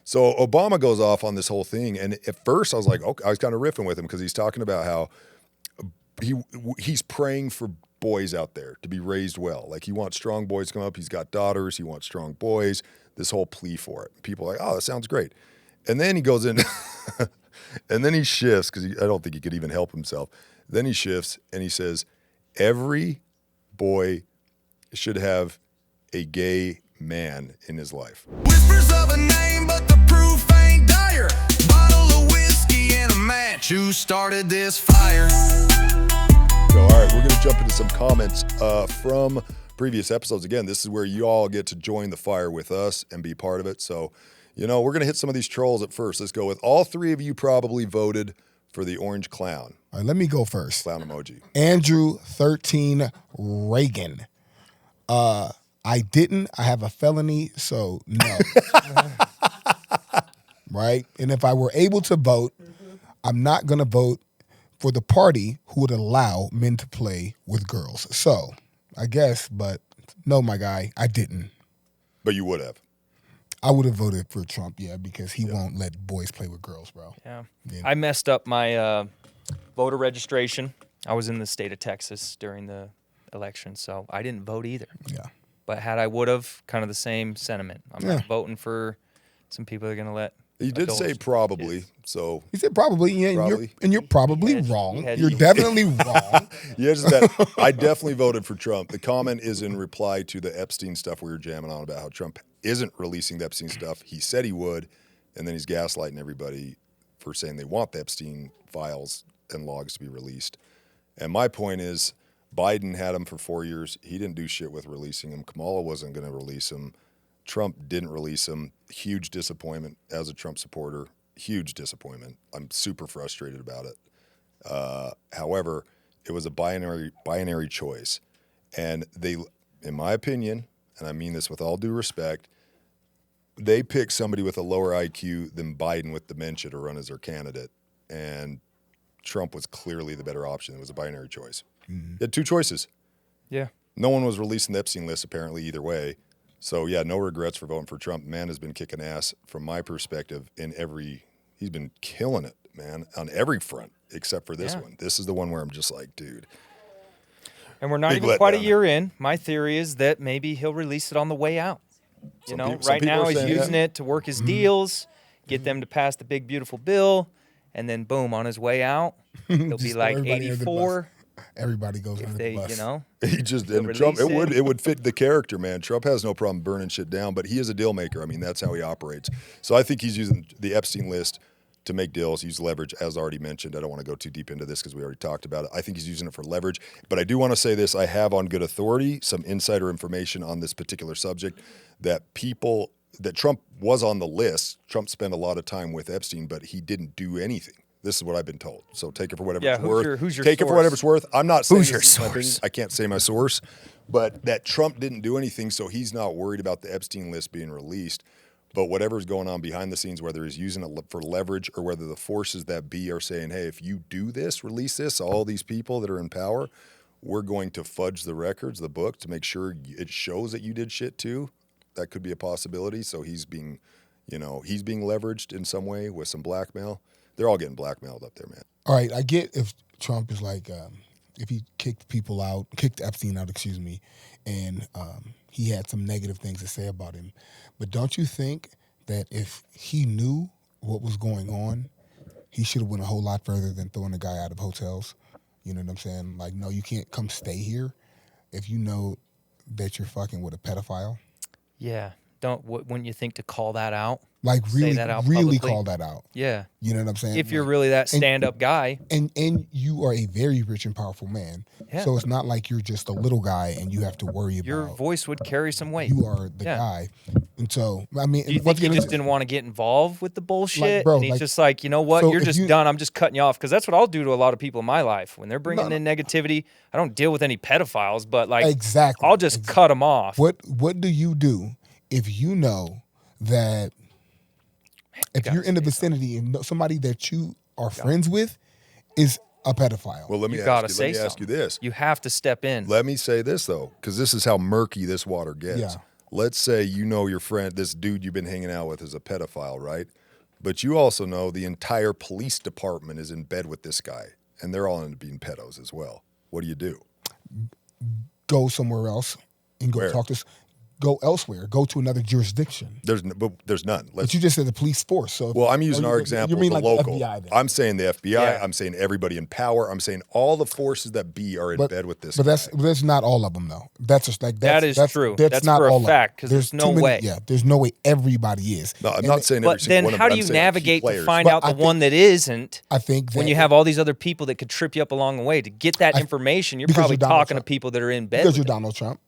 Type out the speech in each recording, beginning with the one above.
So Obama goes off on this whole thing, and at first I was like, okay, I was kind of riffing with him because he's talking about how he's praying for boys out there to be raised well. Like he wants strong boys to come up. He's got daughters. He wants strong boys. This whole plea for it. People are like, oh, that sounds great. And then he goes in, and then he shifts because I don't think he could even help himself. Then he shifts and he says, every boy should have a gay man in his life. Whispers of a name, but the proof ain't dire. Bottle of whiskey and a match. Who started this fire? So, all right, we're going to jump into some comments from previous episodes. Again, this is where you all get to join the fire with us and be part of it. So, we're going to hit some of these trolls at first. Let's go with all three of you probably voted for the orange clown. All right, let me go first. Clown emoji. Andrew 13 Reagan. I didn't. I have a felony, so no. Right? And if I were able to vote, I'm not going to vote for the party who would allow men to play with girls. So, I guess, but no, my guy, I didn't. But you would have. I would have voted for Trump, because he won't let boys play with girls, bro. Yeah. I messed up my voter registration. I was in the state of Texas during the election, so I didn't vote either. Yeah. But had I would have, kind of the same sentiment. I'm not voting for some people that are going to let He did say probably, so. He said probably, and you're probably wrong. You're definitely wrong. I definitely voted for Trump. The comment is in reply to the Epstein stuff we were jamming on about how Trump isn't releasing the Epstein stuff. He said he would, and then he's gaslighting everybody for saying they want the Epstein files and logs to be released. And my point is, Biden had them for 4 years. He didn't do shit with releasing them. Kamala wasn't going to release them. Trump didn't release them. Huge disappointment as a Trump supporter. Huge disappointment. I'm super frustrated about it. However, it was a binary choice. And they, in my opinion, and I mean this with all due respect, they picked somebody with a lower IQ than Biden with dementia to run as their candidate. And Trump was clearly the better option. It was a binary choice. Mm-hmm. He had two choices. Yeah. No one was releasing the Epstein list, apparently, either way. So, no regrets for voting for Trump. Man has been kicking ass, from my perspective, he's been killing it, man, on every front, except for this one. This is the one where I'm just like, dude. And we're not even quite a year in. My theory is that maybe he'll release it on the way out. Right now he's using it to work his deals, get them to pass the big, beautiful bill, and then boom, on his way out, he'll be like 84. Everybody goes under the bus. He just and Trump. It would fit the character, man. Trump has no problem burning shit down, but he is a deal maker. I mean, that's how he operates. So I think he's using the Epstein list to make deals, use leverage, as already mentioned. I don't want to go too deep into this because we already talked about it. I think he's using it for leverage. But I do want to say this. I have on good authority some insider information on this particular subject that Trump was on the list. Trump spent a lot of time with Epstein, but he didn't do anything. This is what I've been told. So take it for whatever it's worth. Who's your take source? It for whatever it's worth. I'm not saying who's your source. I can't say my source, but that Trump didn't do anything, so he's not worried about the Epstein list being released. But whatever's going on behind the scenes, whether he's using it for leverage or whether the forces that be are saying, hey, if you do this, release this, all these people that are in power, we're going to fudge the records, the book, to make sure it shows that you did shit too. That could be a possibility. So he's being leveraged in some way with some blackmail. They're all getting blackmailed up there, man. All right, I get if Trump is like, if he kicked Epstein out, and he had some negative things to say about him. But don't you think that if he knew what was going on, he should have went a whole lot further than throwing a guy out of hotels? You know what I'm saying? Like, no, you can't come stay here if you know that you're fucking with a pedophile. Yeah. Wouldn't you think to call that out? Like really, say that out really publicly? call that out. Yeah. You know what I'm saying? If you're really that stand-up guy. And you are a very rich and powerful man. Yeah. So it's not like you're just a little guy and you have to worry about. Your voice would carry some weight. You are the guy. And so, I mean. Do you think he just didn't want to get involved with the bullshit? Like, bro, and he's just like, you know what? So you're just done. I'm just cutting you off. Because that's what I'll do to a lot of people in my life. When they're bringing in negativity, I don't deal with any pedophiles, but like, I'll just cut them off. What do you do if you know that if you're in the vicinity and somebody that you are friends with is a pedophile? Well, let me ask you this. You have to step in. Let me say this, though, because this is how murky this water gets. Yeah. let's say you know your friend, this dude you've been hanging out with is a pedophile, right? But you also know the entire police department is in bed with this guy, and they're all into being pedos as well. What do you do? Go somewhere else and go Where? go elsewhere. Go to another jurisdiction. There's none. But you just said the police force. So Well, I'm using our example, You mean the like local. the FBI then? I'm saying the FBI. Yeah. I'm saying everybody in power. I'm saying all the forces that be are in bed with this. But guy. that's not all of them though. That's just like That is true. That's not for a all of them. fact, 'cause there's no too many- way. Yeah, there's no way everybody is. No, I'm And not saying every But single then one of them. how but do I'm you saying key navigate to players. find But out I the one think- that isn't? I think When that- you have all these other people that could trip you up along the way to get that information, you're because probably you're Donald talking to Trump. people that are in bed. because with you're it. Donald Trump.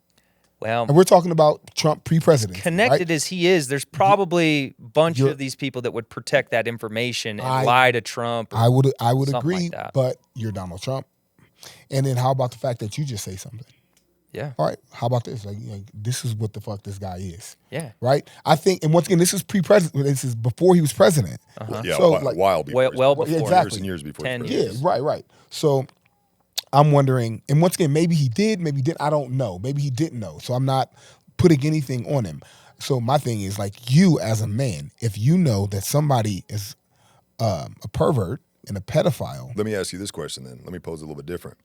Well, And we're talking about Trump pre-president. connected right? as he is, there's probably a bunch You're- of these people that would protect that information and I- lie to Trump. Or I would something agree, like that. but you're Donald Trump. And then how about the fact that you just say something? Yeah, All right, how about this? Like this is what the fuck this guy is. yeah. Right? I think, and once again, this is pre-president. This is before he was president. Yeah, So, a like- while before. Well his birthday. before. Exactly. Years and years before. 10 his Yeah, birthday. years. right. So I'm wondering, and once again, maybe he did, maybe he didn't. I don't know. Maybe he didn't know. So I'm not putting anything on him. So my thing is like you as a man, if you know that somebody is a pervert and a pedophile, Let me ask you this question then. Let me pose it a little bit different.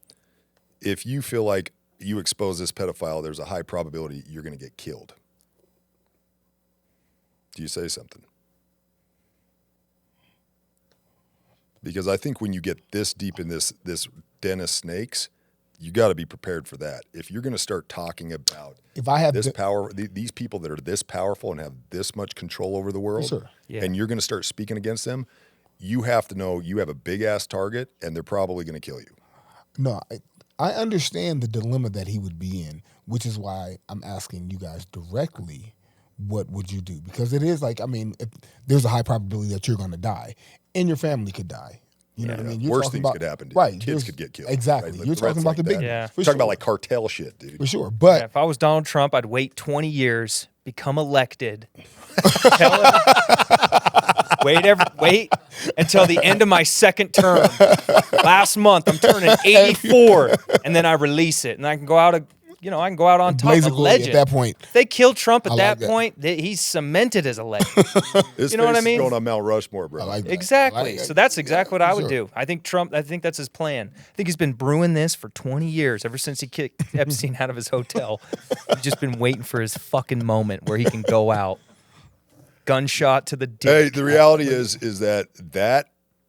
If you feel like you expose this pedophile, there's a high probability you're going to get killed. Do you say something? Because I think when you get this deep in this den of snakes, you got to be prepared for that. If you're going to start talking about if I have this the- power, these people that are this powerful and have this much control over the world, Sure. Yeah. and you're going to start speaking against them, you have to know you have a big ass target, and they're probably going to kill you. No, I understand the dilemma that he would be in, which is why I'm asking you guys directly, what would you do? Because it is like, I mean, if there's a high probability that you're going to die, and your family could die. You know what I mean? You're Worse talking things about- could happen. Dude. Right. Kids there's- could get killed. Exactly. right? Like You're threats talking about like the big that. Yeah. for You're sure. talking about like cartel shit, dude. For sure. But Yeah, if I was Donald Trump, I'd wait 20 years, become elected, tell him, wait until the end of my second term. Last month, I'm turning 84, and then I release it, and I can go out. I can go out on top. blaze A of glory legend. at that point. If they kill Trump at I like that that. point, he's cemented as a legend. His You know what face I is mean? going on Mount Rushmore, bro. I like that. I Exactly. like that. So that's exactly what I would Sure. do. I think that's his plan. I think he's been brewing this for 20 years, ever since he kicked Epstein out of his hotel. He's just been waiting for his fucking moment where he can go out. Gunshot to the Hey, dick. the reality is that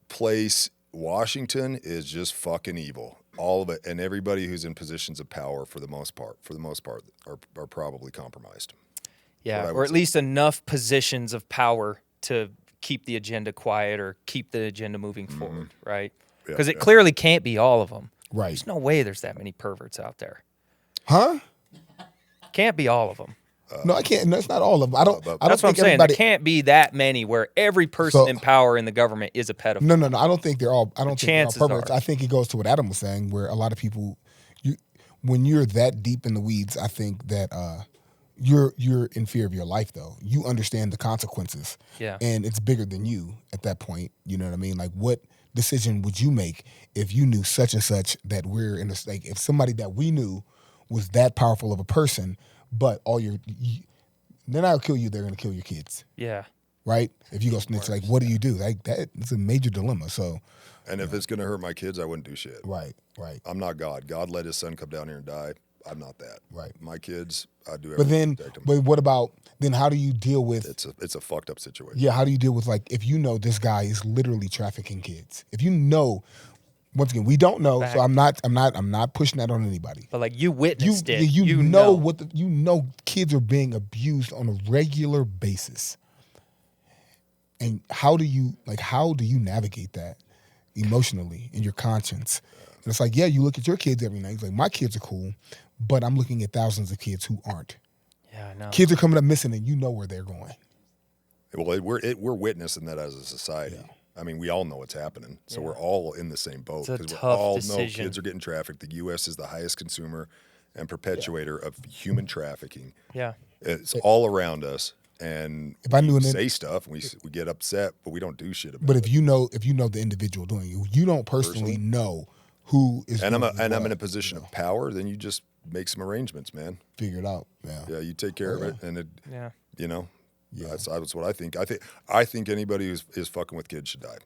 place, Washington, is just fucking evil. All of it, and everybody who's in positions of power, for the most part, are probably compromised. what Yeah, I would or at say. least enough positions of power to keep the agenda quiet or keep the agenda moving forward, right? Mm-hmm. Yeah, Because it yeah. clearly can't be all of them. Right. There's no way there's that many perverts out there. Huh? Can't be all of them. No, I can't. No, it's not all of them. I don't That's what I'm think saying. everybody. There can't be that many where every person So- in power in the government is a pedophile. No. I don't think they're all. I don't think they're all chances perverts. are. I think it goes to what Adam was saying, where a lot of people, when you're that deep in the weeds, I think that you're in fear of your life. Though you understand the consequences, Yeah. and it's bigger than you at that point. You know what I mean? Like, what decision would you make if you knew such and such that we're in this? Like, if somebody that we knew was that powerful of a person, but they're not gonna kill you, they're gonna kill your kids. Yeah. Right? If you go snitch, like, what do you do? Like, that it's a major dilemma. So, And if it's going to hurt my kids, I wouldn't do shit. right. I'm not God. God let his son come down here and die. I'm not that. Right. My kids, I do everything But then, to protect them. but what about then? How do you deal with? It's a fucked up situation. Yeah, how do you deal with, like, if you know this guy is literally trafficking kids? If you know, once again, we don't know, Fact. so I'm not pushing that on anybody. But like you witnessed it. You know kids are being abused on a regular basis. And how do you navigate that emotionally in your conscience? And it's like, yeah, you look at your kids every night. It's like, my kids are cool, but I'm looking at thousands of kids who aren't. Yeah, I know. Kids are coming up missing, and you know where they're going. Well, we're witnessing that as a society. I mean, we all know what's happening, so we're all in the same boat It's a we tough all know decision. kids are getting trafficked. The U.S. is the highest consumer and perpetuator of human trafficking. Yeah. It's all around us, and If I knew we an- say stuff, and we get upset, but we don't do shit about But it. if you know the individual doing it, you don't personally know who is. And I'm doing in a what, position you know. of power, then you just make some arrangements, man. Figure it out. Yeah. Yeah, you take care of it, and it, Yeah. you know, that's what I think. I think anybody who is fucking with kids should die.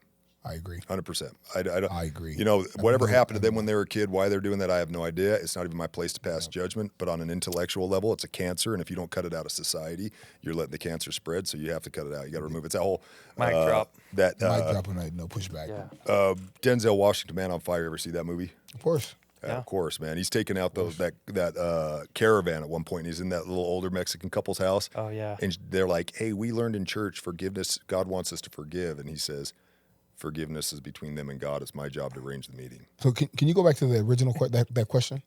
I agree. 100%. I agree. You know, whatever happened to them when they were a kid, why they're doing that, I have no idea. It's not even my place to pass judgment. But on an intellectual level, it's a cancer, and if you don't cut it out of society, you're letting the cancer spread. So you have to cut it out. You got to remove it. It's that whole Mic drop. Mic drop and no pushback. Yeah. Denzel Washington, Man on Fire. Ever see that movie? Of course. Of course, man. He's taking out that caravan at one point. And he's in that little older Mexican couple's house. Oh yeah. And they're like, "Hey, we learned in church forgiveness. God wants us to forgive." And he says, "Forgiveness is between them and God. It's my job to arrange the meeting." So can you go back to the original that question?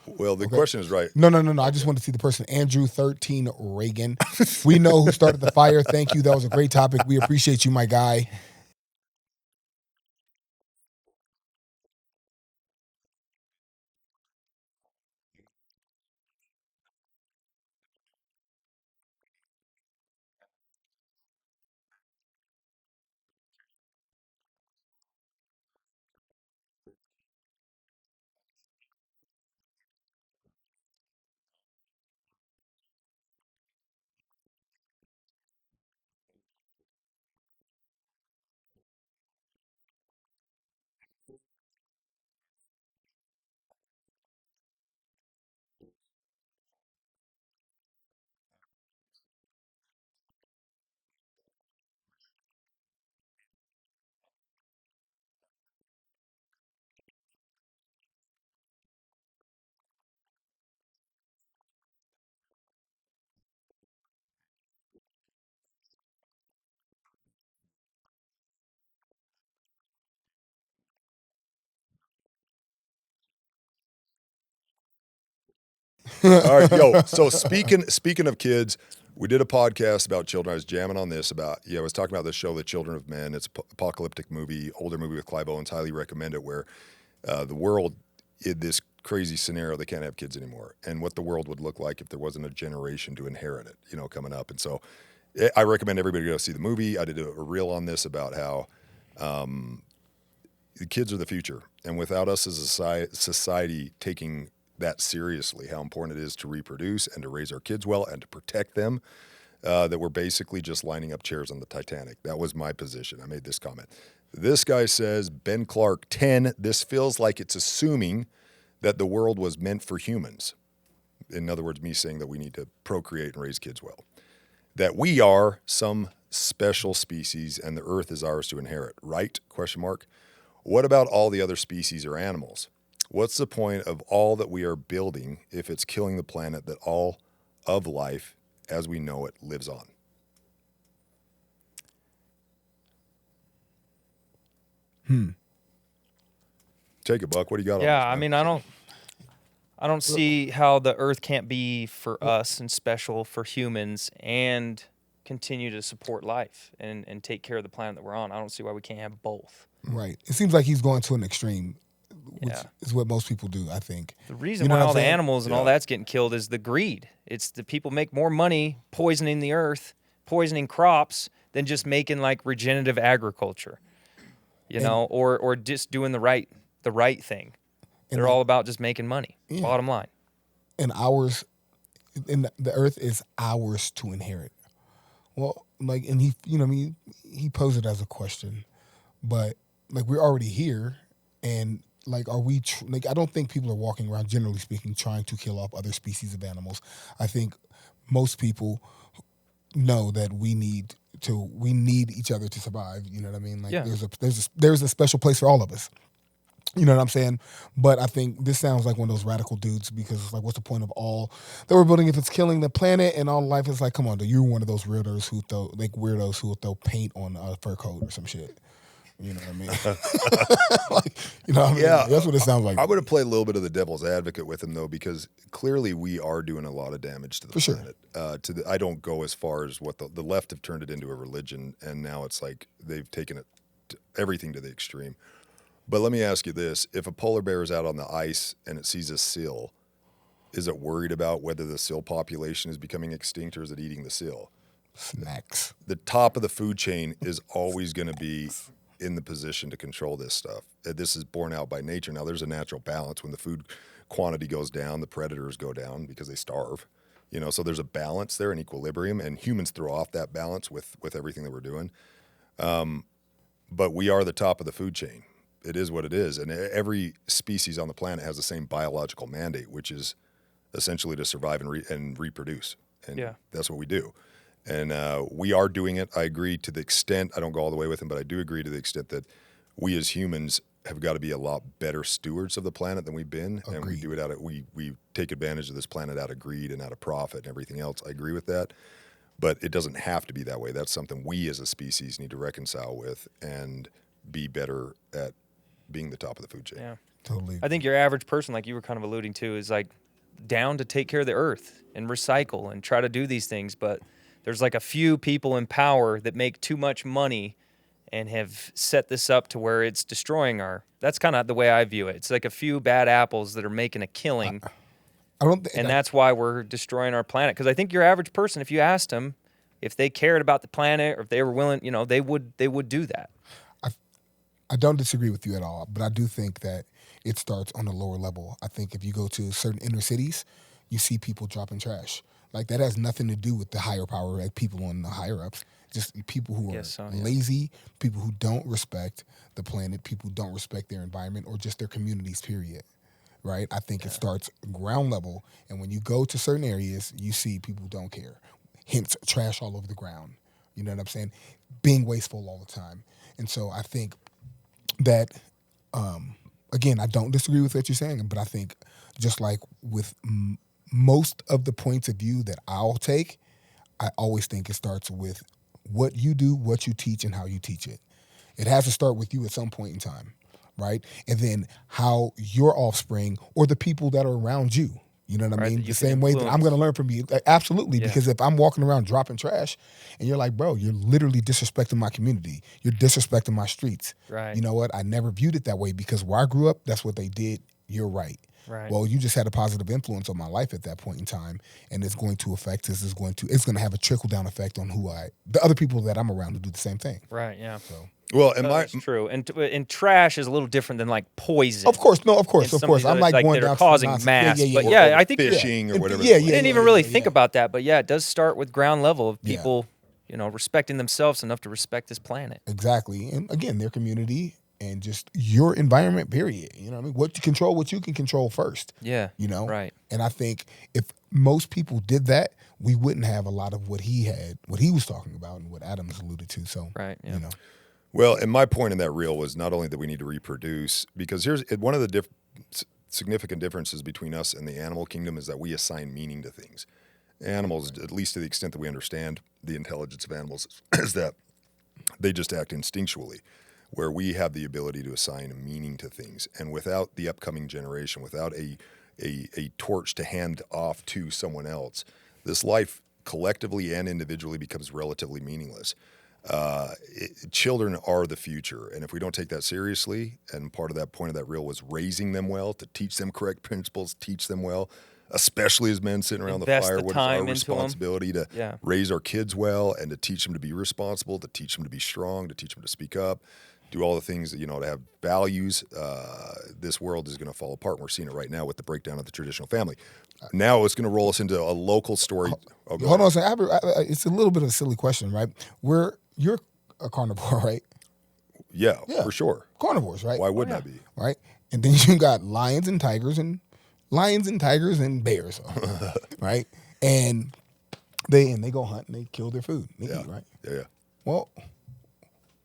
Well, the question is right. No. I just want to see the person. Andrew 13 Reagan. We know who started the fire. Thank you. That was a great topic. We appreciate you, my guy. All right, yo. So speaking of kids, we did a podcast about children. I was jamming on this about I was talking about this show, The Children of Men. It's an apocalyptic movie, older movie with Clive Owens. Highly recommend it. Where the world, in this crazy scenario, they can't have kids anymore, and what the world would look like if there wasn't a generation to inherit it, coming up. And so, I recommend everybody go see the movie. I did a reel on this about how the kids are the future, and without us as a society taking that seriously, how important it is to reproduce and to raise our kids well and to protect them, that we're basically just lining up chairs on the Titanic. That was my position. I made this comment. This guy says, Ben Clark, 10, this feels like it's assuming that the world was meant for humans. In other words, me saying that we need to procreate and raise kids well. That we are some special species and the earth is ours to inherit, right? ? What about all the other species or animals? What's the point of all that we are building if it's killing the planet that all of life as we know it lives on? Take it, Buck. What do you got on Yeah, this, I man? mean, I don't see how the earth can't be for us and special for humans and continue to support life and take care of the planet that we're on. I don't see why we can't have both. Right. It seems like he's going to an extreme, which Yeah. is what most people do, I think. The reason You know why what I'm all the saying? animals and all that's getting killed is the greed. It's the people make more money poisoning the earth, poisoning crops, than just making like regenerative agriculture, or just doing the right thing. They're all about just making money. Yeah. Bottom line. And the earth is ours to inherit. Well, like, and he posed it as a question, but like, we're already here, and like, are we I don't think people are walking around, generally speaking, trying to kill off other species of animals. I think most people know that we need each other to survive. You know what I mean? Like, Yeah. there's a special place for all of us. You know what I'm saying? But I think this sounds like one of those radical dudes, because it's like, what's the point of all that we're building if it's killing the planet and all life? Is like, come on, dude, you're one of those weirdos who will throw paint on a fur coat or some shit. You know what I mean? Like, you know what I mean? Yeah. That's what it sounds like. I would have played a little bit of the devil's advocate with him, though, because clearly we are doing a lot of damage to the For sure. planet. I don't go as far as what the left have turned it into a religion, and now it's like they've taken it everything to the extreme. But let me ask you this. If a polar bear is out on the ice and it sees a seal, is it worried about whether the seal population is becoming extinct, or is it eating the seal? Snacks. The top of the food chain is always going to be in the position to control this stuff. This is borne out by nature. Now, there's a natural balance. When the food quantity goes down, the predators go down because they starve. So there's a balance there, an equilibrium, and humans throw off that balance with everything that we're doing. But we are the top of the food chain. It is what it is. And every species on the planet has the same biological mandate, which is essentially to survive and reproduce. And that's what we do. And we are doing it. I agree to the extent, I don't go all the way with him, but I do agree to the extent that we as humans have got to be a lot better stewards of the planet than we've been. Agreed. And we do it we take advantage of this planet out of greed and out of profit and everything else. I agree with that. But it doesn't have to be that way. That's something we as a species need to reconcile with and be better at being the top of the food chain. Yeah, Totally. I think your average person, like you were kind of alluding to, is like down to take care of the earth and recycle and try to do these things. But there's like a few people in power that make too much money and have set this up to where it's destroying that's kind of the way I view it. It's like a few bad apples that are making a killing. I don't think, And that's why we're destroying our planet. Because I think your average person, if you asked them if they cared about the planet or if they were willing, they would do that. I don't disagree with you at all, but I do think that it starts on a lower level. I think if you go to certain inner cities, you see people dropping trash. Like, that has nothing to do with the higher power, like people on the higher ups. Just people who are lazy, people who don't respect the planet, people who don't respect their environment or just their communities, period. Right? I think it starts ground level. And when you go to certain areas, you see people who don't care. Hence, trash all over the ground. You know what I'm saying? Being wasteful all the time. And so I think that, again, I don't disagree with what you're saying, but I think just like with most of the points of view that I'll take, I always think it starts with what you do, what you teach, and how you teach it. It has to start with you at some point in time, right? And then how your offspring or the people that are around you, you know what I mean? The same way that I'm going to learn from you. Absolutely, because if I'm walking around dropping trash and you're like, bro, you're literally disrespecting my community. You're disrespecting my streets. Right. You know what? I never viewed it that way because where I grew up, that's what they did. You're right. Right. Well, you just had a positive influence on my life at that point in time, and it's going to affect us. It's going to have a trickle down effect on the other people that I'm around to do the same thing. Right. Yeah. So. Well, that's true. And trash is a little different than like poison. Of course. I'm like going that down are causing mass. But I think fishing or whatever. I didn't even really think about that. But it does start with ground level of people, respecting themselves enough to respect this planet. Exactly. And again, their community and just your environment, period. You know what I mean? What you can control first. Yeah. Right. And I think if most people did that, we wouldn't have a lot of what he was talking about and what Adams alluded to. So, right. Yeah. Well, and my point in that reel was not only that we need to reproduce, because here's one of the significant differences between us and the animal kingdom is that we assign meaning to things. Animals, at least to the extent that we understand the intelligence of animals, is that they just act instinctually, where we have the ability to assign a meaning to things. And without the upcoming generation, without a torch to hand off to someone else, this life collectively and individually becomes relatively meaningless. Children are the future, and if we don't take that seriously, and part of that point of that reel was raising them well, to teach them correct principles, teach them well, especially as men sitting around the fire, what is our responsibility to raise our kids well and to teach them to be responsible, to teach them to be strong, to teach them to speak up, do all the things that, to have values. This world is going to fall apart. We're seeing it right now with the breakdown of the traditional family. Now it's going to roll us into a local story. Hold on a second. It's a little bit of a silly question, right? You're a carnivore, right? Yeah, for sure. Carnivores, right? Why wouldn't I be? Right? And then you got lions and tigers and bears, right? And they go hunt and they kill their food. They eat, right? Yeah. Well,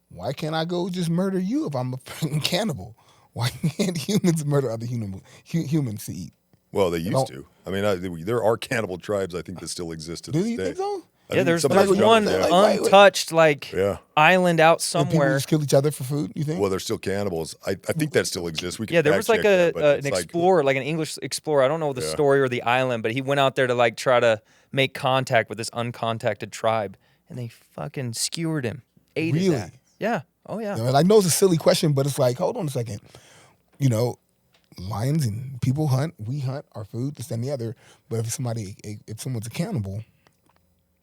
why can't I go just murder you if I'm a freaking cannibal? Why can't humans murder other humans to eat? Well, they used to. I mean, there are cannibal tribes, I think, that still exist to this day. Do you think so? Yeah, there's one untouched island out somewhere. People just kill each other for food, you think? Well, they're still cannibals. I think that still exists. We can there was like an explorer, like an English explorer. I don't know the story or the island, but he went out there to like try to make contact with this uncontacted tribe, and they fucking skewered him, ate that. Yeah. Oh yeah. I know it's a silly question, but it's like, hold on a second. Lions and people hunt. We hunt our food, this and the other. But if someone's a cannibal.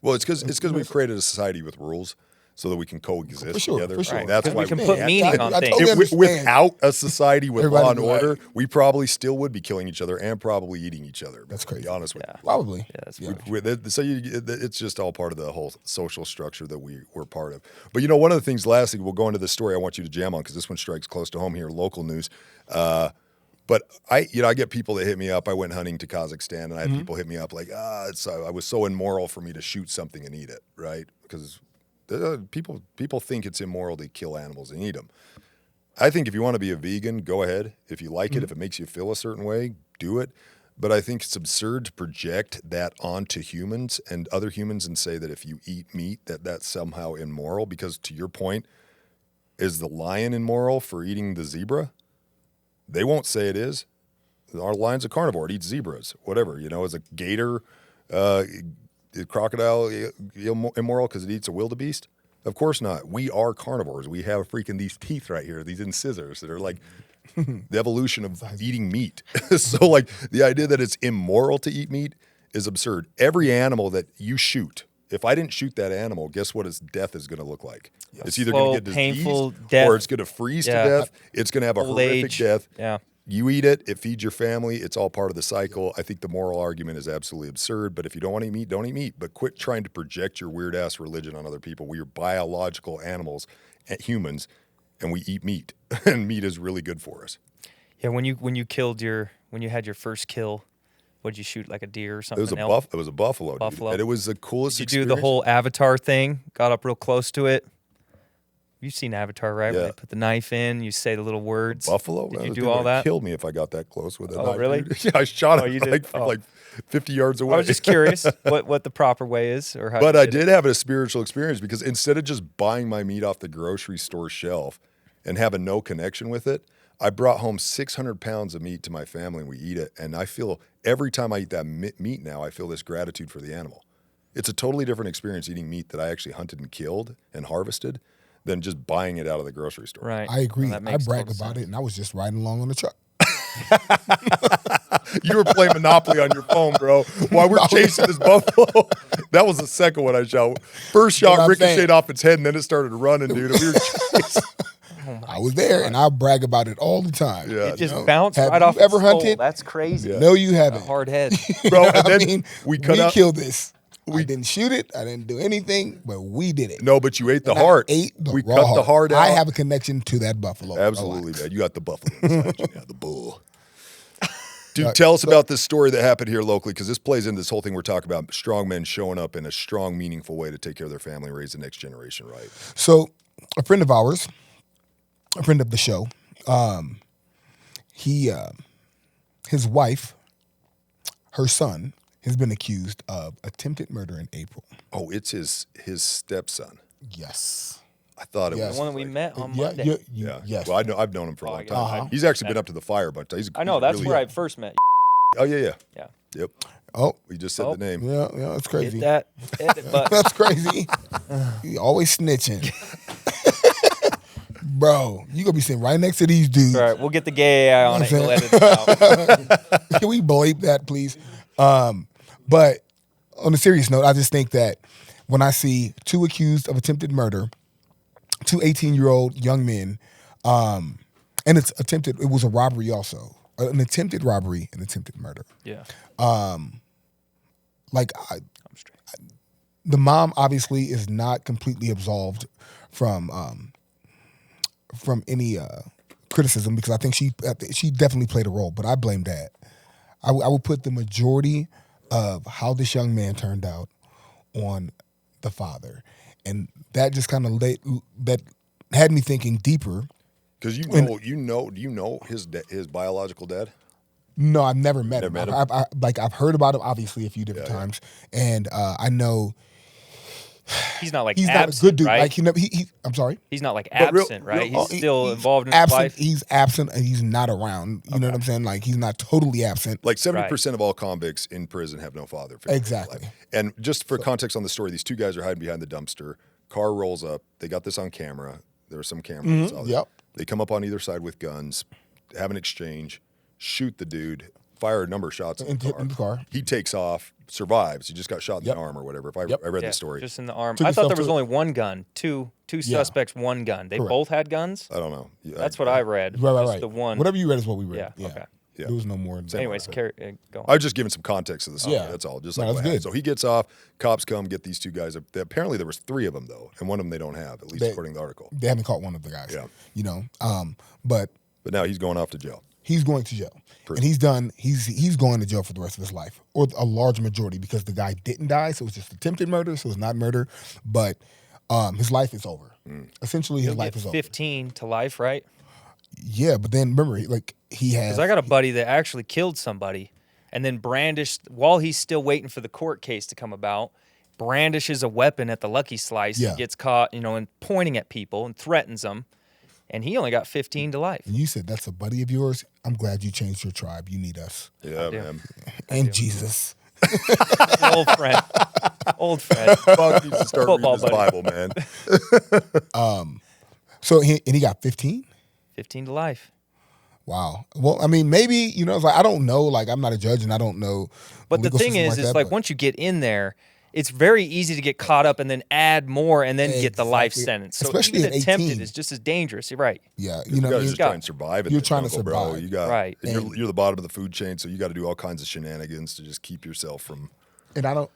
Well, it's because we've created a society with rules. so that we can coexist For sure, together. for sure. That's Because why we can we put can't. meaning on I things. totally understand. Without a society with Everybody law and be like- order, we probably still would be killing each other and probably eating each other. That's To crazy. be honest with you. Probably. Yeah, that's It's just all part of the whole social structure that we're part of. But one of the things, lastly, we'll go into the story I want you to jam on because this one strikes close to home here, local news. But I get people that hit me up. I went hunting to Kazakhstan, and I had people hit me up like, I was so immoral for me to shoot something and eat it, right? Because people think it's immoral to kill animals and eat them. I think if you want to be a vegan, go ahead. If you like it, if it makes you feel a certain way, do it. But I think it's absurd to project that onto humans and other humans and say that if you eat meat, that's somehow immoral. Because to your point, is the lion immoral for eating the zebra? They won't say it is. Our lion's a carnivore. It eats zebras, whatever. Is a gator, crocodile immoral because it eats a wildebeest? Of course not. We are carnivores. We have freaking these teeth right here, these incisors that are like the evolution of eating meat. So like the idea that it's immoral to eat meat is absurd. Every animal that you shoot, if I didn't shoot that animal, guess what its death is going to look like? Yes. It's either going to get painful diseased death. or it's going to freeze to death. It's going to have a Old horrific age. death. Yeah. You eat it, it feeds your family, it's all part of the cycle. I think the moral argument is absolutely absurd, but if you don't want to eat meat, don't eat meat. But quit trying to project your weird-ass religion on other people. We are biological animals, humans, and we eat meat, and meat is really good for us. Yeah, when you had your first kill, what'd you shoot, like a deer or something? It was a buffalo, dude. Buffalo. And it was the coolest Did you experience. do the whole Avatar thing? Got up real close to it? You've seen Avatar, right? Yeah. When they put the knife in, you say the little words. Buffalo? Did That you was do the all thing that? Killed me if I got that close with it. Oh, really? Yeah, I shot Oh, it you did? like, from Oh. like 50 yards away. I was just curious what the proper way is, or how. But you I did did it. have a spiritual experience because instead of just buying my meat off the grocery store shelf and having no connection with it, I brought home 600 pounds of meat to my family and we eat it. And I feel every time I eat that meat now, I feel this gratitude for the animal. It's a totally different experience eating meat that I actually hunted and killed and harvested than just buying it out of the grocery store. Right. I agree. Well, that I makes brag total about sense. it, and I was just riding along on the truck. You were playing Monopoly on your phone, bro, while we're chasing this buffalo. That was the second one I shot. First shot I'm ricocheted saying. off its head, and then it started running, dude. And we were chasing. I was there, and I brag about it all the time. Yeah. It just No. bounced Have right you off. ever its skull. hunted? That's crazy. Yeah. No, you A haven't. hard head. Bro, and I then mean, we cut out. killed this. I didn't shoot it. I didn't do anything, but we did it. No, but you ate the And I heart. ate the we raw cut the heart out. I have a connection to that buffalo. Absolutely, Relax. man. You got the buffalo inside you. Yeah, the bull. Dude, tell us about this story that happened here locally, because this plays into this whole thing we're talking about, strong men showing up in a strong, meaningful way to take care of their family and raise the next generation right. So, a friend of ours, a friend of the show, his wife, her son, has been accused of attempted murder in April. Oh, it's his stepson. Yes. I thought it Yes. was The one that we met on Yeah, Monday. Yeah. Yes. Well, I've known him for a long yeah. time. Uh-huh. He's actually been up to the fire a bunch of times. I know. That's really- where I first met you. Oh, yeah. Yeah. Yep. Oh, We just said Oh. the name. yeah, that's crazy. Hit that button. That's crazy. You always snitching. Bro, you gonna be sitting right next to these dudes. All right, we'll get the gay AI on it. You know We'll what edit it out. Can we bleep that, please? But on a serious note, I just think that when I see two accused of attempted murder, two 18-year-old young men, and it was a robbery also, an attempted robbery and attempted murder. Yeah. Like, I'm straight. the mom obviously is not completely absolved from any criticism, because I think she definitely played a role, but I blame Dad. I would put the majority of how this young man turned out on the father, and that just kind of that had me thinking deeper. Because do you know his biological dad? No, I've never met Never him. met him? I've heard about him obviously a few different times, and I know He's not like he's absent, not a good dude. right? Like he I'm sorry. He's not like But absent, right? real- He's still involved in absent. his life. He's absent and he's not around. You know what I'm saying? Like, he's not totally absent. Like 70% of all convicts in prison have no father figure in their Exactly. life. And just for context on the story, these two guys are hiding behind the dumpster. Car rolls up. They got this on camera. There are some cameras. Yep. They come up on either side with guns, have an exchange, shoot the dude. fire a number of shots in the car. He takes off, survives. He just got shot in the arm or whatever. If I read the story. Just in the arm. I thought there was only one gun. Two suspects, one gun. They both had guns? I don't know. That's what I read. Right. The one. Whatever you read is what we read. Yeah. Okay. Yeah. There was no more. Anyways, go on. I was just giving some context to the story. That's all. Just like that's good. So he gets off. Cops come, get these two guys. Apparently there was 3 of them though, and one of them they don't have, at least according to the article. They haven't caught one of the guys. Yeah. You know. But now he's going off to jail. He's going to jail, and he's done. He's going to jail for the rest of his life, or a large majority, because the guy didn't die, so it was just attempted murder, so it's not murder. But his life is over. Essentially, his life is over. 15 to life, right? Yeah, but then remember, he has. Because I got a buddy that actually killed somebody, and then brandished while he's still waiting for the court case to come about. Brandishes a weapon at the Lucky Slice and gets caught, and pointing at people and threatens them. And he only got 15 to life. And you said that's a buddy of yours. I'm glad you changed your tribe. You need us. Yeah, man. And Jesus. Old friend. Fuck, needs to start reading his Bible, man. So he got 15? 15 to life. Wow. Well, I mean, maybe, it's like, I don't know. Like, I'm not a judge and I don't know. But the thing is, once you get in there, it's very easy to get caught up and then add more and then get the life sentence. So especially even at 18. attempted is just as dangerous. You're right. Yeah. You got to just try and survive. You're trying to survive. Bro. You got, right. You're the bottom of the food chain, so you got to do all kinds of shenanigans to just keep yourself from. And I don't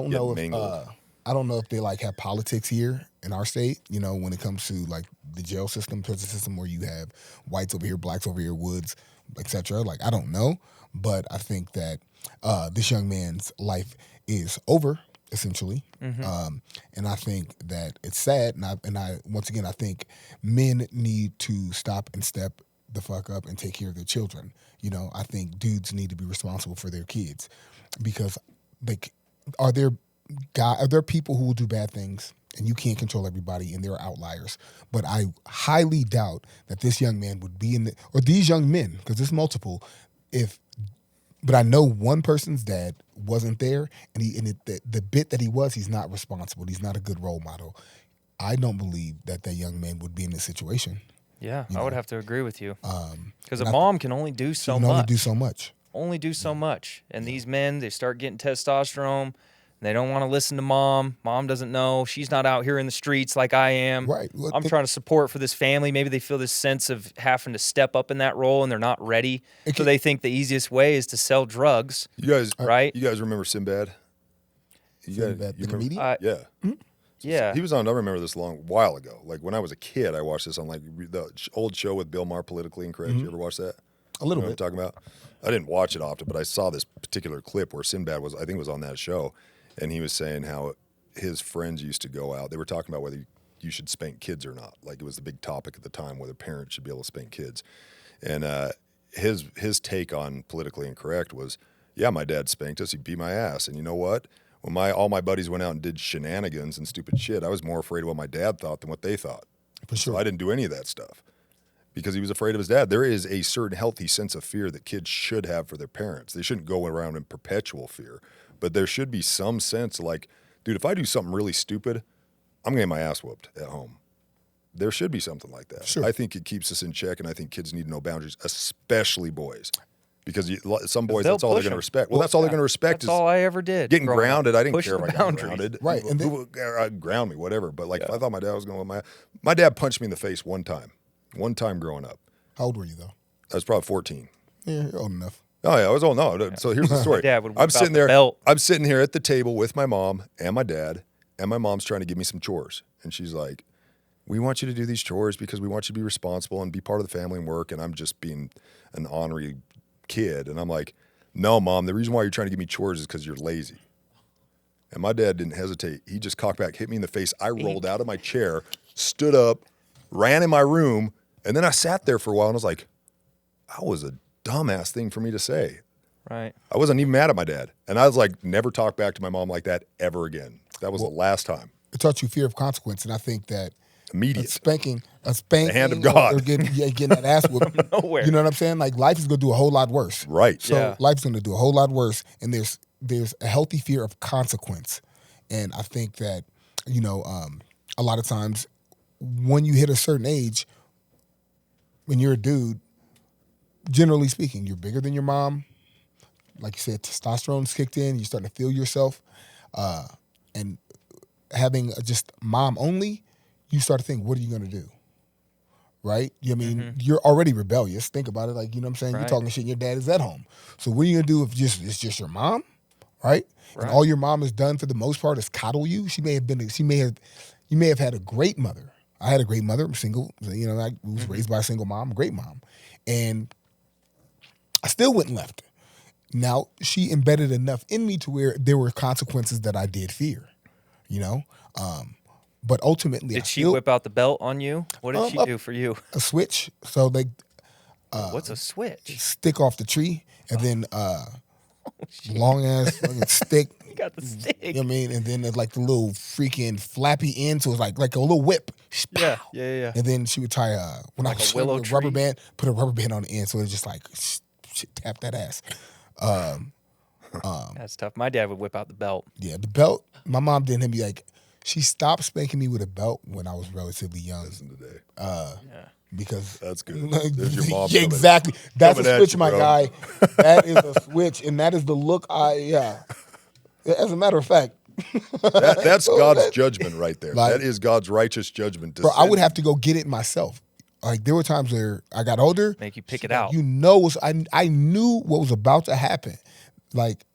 know if I don't know if they like have politics here in our state, when it comes to like the jail system, prison system, where you have whites over here, blacks over here, woods, etc. Like, I don't know, but I think that this young man's life is over, essentially. Mm-hmm. And I think that it's sad. And I once again, I think men need to stop and step the fuck up and take care of their children. I think dudes need to be responsible for their kids, because are there people who will do bad things, and you can't control everybody, and there are outliers. But I highly doubt that this young man would be or these young men, because there's multiple. But I know one person's dad wasn't there, and the bit that he was, he's not responsible. He's not a good role model. I don't believe that young man would be in this situation. Yeah, I would have to agree with you. Because a mom can only do so much. Only do so much. And these men, they start getting testosterone. They don't want to listen to mom. Mom doesn't know. She's not out here in the streets like I am. Right. I'm trying to support for this family. Maybe they feel this sense of having to step up in that role, and they're not ready. So they think the easiest way is to sell drugs. You guys, right? You guys remember Sinbad? The comedian? Yeah. Mm-hmm. Yeah. He was on, I remember this while ago. Like when I was a kid, I watched this on like the old show with Bill Maher, Politically Incorrect. Mm-hmm. You ever watch that? A little bit. What I'm talking about? I didn't watch it often, but I saw this particular clip where Sinbad was on that show. And he was saying how his friends used to go out. They were talking about whether you should spank kids or not. Like, it was the big topic at the time, whether parents should be able to spank kids. And his take on Politically Incorrect was, yeah, my dad spanked us. He beat my ass. And you know what? When all my buddies went out and did shenanigans and stupid shit, I was more afraid of what my dad thought than what they thought. For sure. So I didn't do any of that stuff because he was afraid of his dad. There is a certain healthy sense of fear that kids should have for their parents. They shouldn't go around in perpetual fear. But there should be some sense like, dude, if I do something really stupid, I'm going to get my ass whooped at home. There should be something like that. Sure. I think it keeps us in check, and I think kids need to know boundaries, especially boys. Because some boys, that's all they're going to respect. Well, that's all they're going to respect. That's all I ever did. Getting grounded, I didn't care if I got boundaries. grounded. Right. And who would ground me, whatever. But like, if I thought my dad was going to my dad punched me in the face one time growing up. How old were you, though? I was probably 14. Yeah, you're old enough. Oh yeah, I was old. No, so here's the story. I'm sitting there. I'm sitting here at the table with my mom and my dad, and my mom's trying to give me some chores, and she's like, "We want you to do these chores because we want you to be responsible and be part of the family and work." And I'm just being an ornery kid, and I'm like, "No, Mom, the reason why you're trying to give me chores is because you're lazy." And my dad didn't hesitate. He just cocked back, hit me in the face. I rolled out of my chair, stood up, ran in my room, and then I sat there for a while, and I was like, "That was a dumbass thing for me to say." Right. I wasn't even mad at my dad. And I was like, never talk back to my mom like that ever again. That was the last time. It taught you fear of consequence, and I think that immediate a spanking, the hand of God, or getting that ass whooped. Nowhere. You know what I'm saying? Like, life is gonna do a whole lot worse. Right. So life's gonna do a whole lot worse, and there's a healthy fear of consequence, and I think that a lot of times when you hit a certain age, when you're a dude, generally speaking, you're bigger than your mom. like you said, testosterone's kicked in. You're starting to feel yourself, and having just mom only, you start to think, what are you gonna do? Right? I mean, you're already rebellious. Think about it. Like, you know what I'm saying? Right. You're talking shit and your dad is at home. So what are you gonna do if it's just your mom? Right? And all your mom has done for the most part is coddle you. You may have had a great mother. I had a great mother. I'm single. You know, I was raised by a single mom, a great mom. And I still went and left her. Now, she embedded enough in me to where there were consequences that I did fear, you know? But ultimately, did she whip out the belt on you? What did she do for you? A switch. So they What's a switch? stick off the tree, and then long ass fucking stick. You got the stick. You know what I mean? And then there's like the little freaking flappy end, so it's like a little whip. Yeah. And then she would tie when I was willow a rubber band, put a rubber band on the end, so it's just like tap that ass. That's tough. My dad would whip out the belt. Yeah, the belt. My mom didn't hit me like. She stopped spanking me with a belt when I was relatively young. Today. Because That's good. There's your mom. Yeah, exactly. That's coming a at switch, you, my bro. guy. That is a switch, and that is the look. As a matter of fact, That's God's judgment right there. Like- that is God's righteous judgment. To bro, I send would have to go get it myself. Like there were times where I got older. Make you pick it out. You know, I knew what was about to happen. Like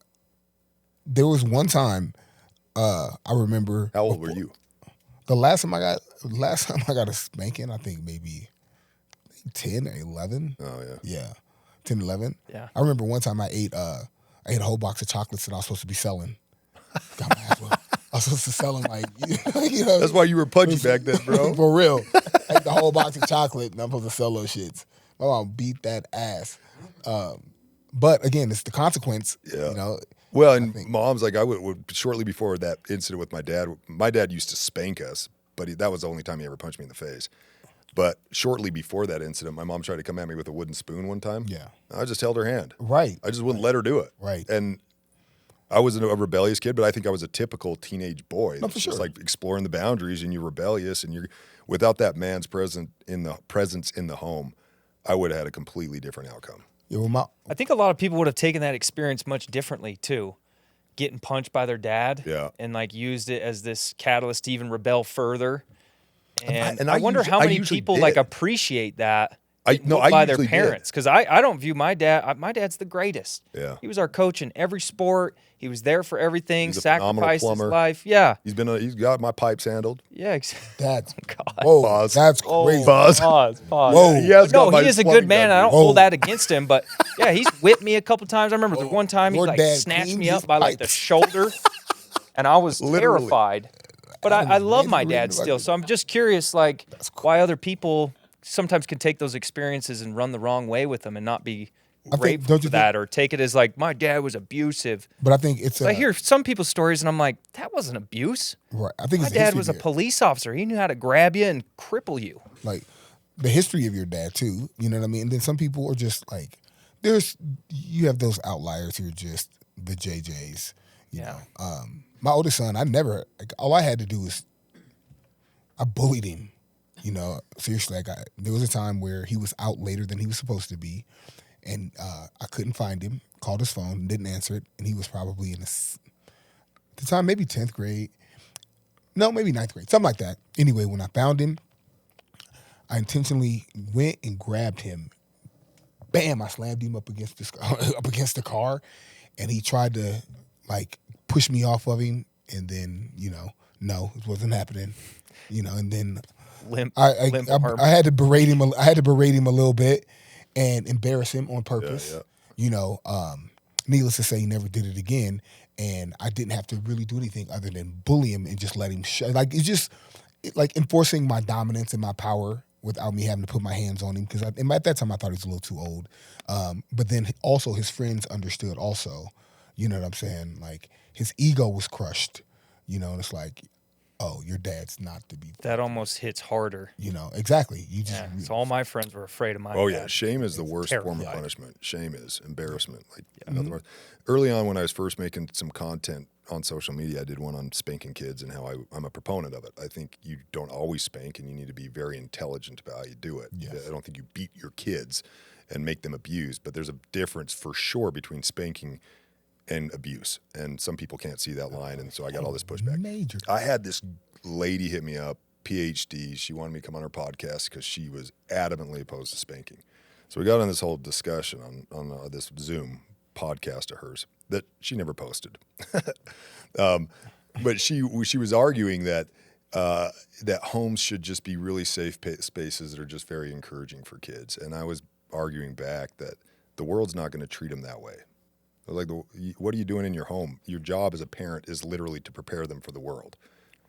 there was one time, I remember. How old were you? The last time I got a spanking, I think maybe 10 or 11. Oh yeah. Yeah, 10, 11. Yeah. I remember one time I ate a whole box of chocolates that I was supposed to be selling. Got my ass whooped. I was supposed to sell them like, you know. That's why you were pudgy back then, bro. For real. I ate the whole box of chocolate and I'm supposed to sell those shits. My mom beat that ass. But again, it's the consequence. Yeah. You know. Well, and mom's like, I would shortly before that incident with my dad used to spank us, but that was the only time he ever punched me in the face. But shortly before that incident, my mom tried to come at me with a wooden spoon one time. Yeah. I just held her hand. Right. I just wouldn't let her do it. Right. And I was a rebellious kid, but I think I was a typical teenage boy. No, for sure. Just like exploring the boundaries, and you're rebellious, and you're without that man's presence in the home, I would have had a completely different outcome. Yeah, well, I think a lot of people would have taken that experience much differently too. Getting punched by their dad, Yeah. and like used it as this catalyst to even rebel further. And I I wonder usually- how I many usually people did. like appreciate that. I by their usually did. parents, because I don't view my dad. My dad's the greatest. Yeah. He was our coach in every sport. He was there for everything. He's a phenomenal Sacrificed his plumber. life. Yeah. He's got my pipes handled. Yeah. that's God. whoa, Pause. that's crazy. Pause. Pause. Whoa. He has No, got my he is a plumbing good man. done. I don't Whoa. hold that against him, but yeah, he's whipped me a couple times. I remember the one time he Your like dad snatched cleaned me his up by like the pipes. shoulder, and I was Literally. terrified. But I love my Literally. dad still, so I'm just curious, like why other people sometimes can take those experiences and run the wrong way with them and not be grateful don't for you that, or take it as like my dad was abusive. But I think it's I hear some people's stories and I'm like, that wasn't abuse. right. I think My it's the dad history was a of your- police officer. He knew how to grab you and cripple you. like the history of your dad too. You know what I mean? And then some people are just like, you have those outliers who are just the JJs. You Yeah. know, my oldest son, all I had to do was I bullied him. You know, seriously, there was a time where he was out later than he was supposed to be, and I couldn't find him. Called his phone, didn't answer it, and he was probably at the time maybe 10th grade. No, maybe 9th grade, something like that. Anyway, when I found him, I intentionally went and grabbed him. Bam! I slammed him up against the car, and he tried to like push me off of him, and then no, it wasn't happening. And then Limp I arm. had to berate him. I had to berate him a little bit and embarrass him on purpose. Yeah. Needless to say, he never did it again, and I didn't have to really do anything other than bully him and just let him. It's just like enforcing my dominance and my power without me having to put my hands on him. Because at that time I thought he was a little too old. But then also his friends understood. Also, you know what I'm saying? Like his ego was crushed. And it's like, oh, your dad's not to be. That almost hits harder. Exactly. You just. Yeah. So all my friends were afraid of my Oh dad. yeah, shame is the worst form of punishment. Shame is embarrassment. Like nothing worse. Early on, when I was first making some content on social media, I did one on spanking kids and how I'm a proponent of it. I think you don't always spank, and you need to be very intelligent about how you do it. Yes. I don't think you beat your kids and make them abused, but there's a difference for sure between spanking and abuse, and some people can't see that line, and so I got all this pushback. Major. I had this lady hit me up, PhD. She wanted me to come on her podcast because she was adamantly opposed to spanking. So we got on this whole discussion on this Zoom podcast of hers that she never posted. But she was arguing that that homes should just be really safe spaces that are just very encouraging for kids, and I was arguing back that the world's not going to treat them that way. Like, what are you doing in your home? Your job as a parent is literally to prepare them for the world.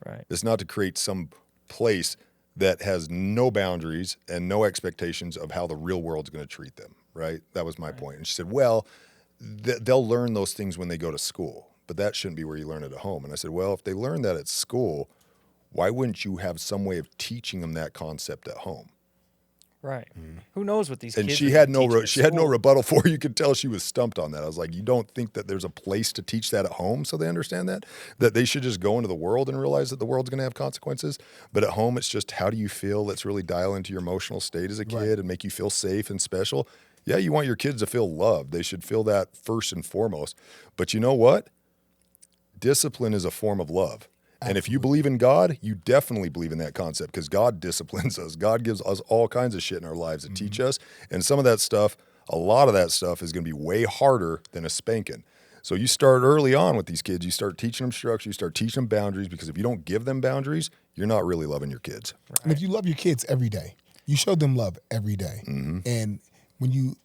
Right. It's not to create some place that has no boundaries and no expectations of how the real world's going to treat them, right? That was my point. And she said, well, they'll learn those things when they go to school, but that shouldn't be where you learn it at home. And I said, well, if they learn that at school, why wouldn't you have some way of teaching them that concept at home? Right. Who knows what these And kids she are had teaching no at she had no school. rebuttal for it. You could tell she was stumped on that. I was like, you don't think that there's a place to teach that at home so they understand that they should just go into the world and realize that the world's going to have consequences, but at home it's just how do you feel? Let's really dial into your emotional state as a kid and make you feel safe and special. Yeah, you want your kids to feel loved. They should feel that first and foremost. But you know what? Discipline is a form of love. And if you believe in God, you definitely believe in that concept because God disciplines us. God gives us all kinds of shit in our lives to teach us. And some of that stuff, a lot of that stuff is going to be way harder than a spanking. So you start early on with these kids. You start teaching them structure. You start teaching them boundaries because if you don't give them boundaries, you're not really loving your kids. Right. And if you love your kids every day, you show them love every day. And when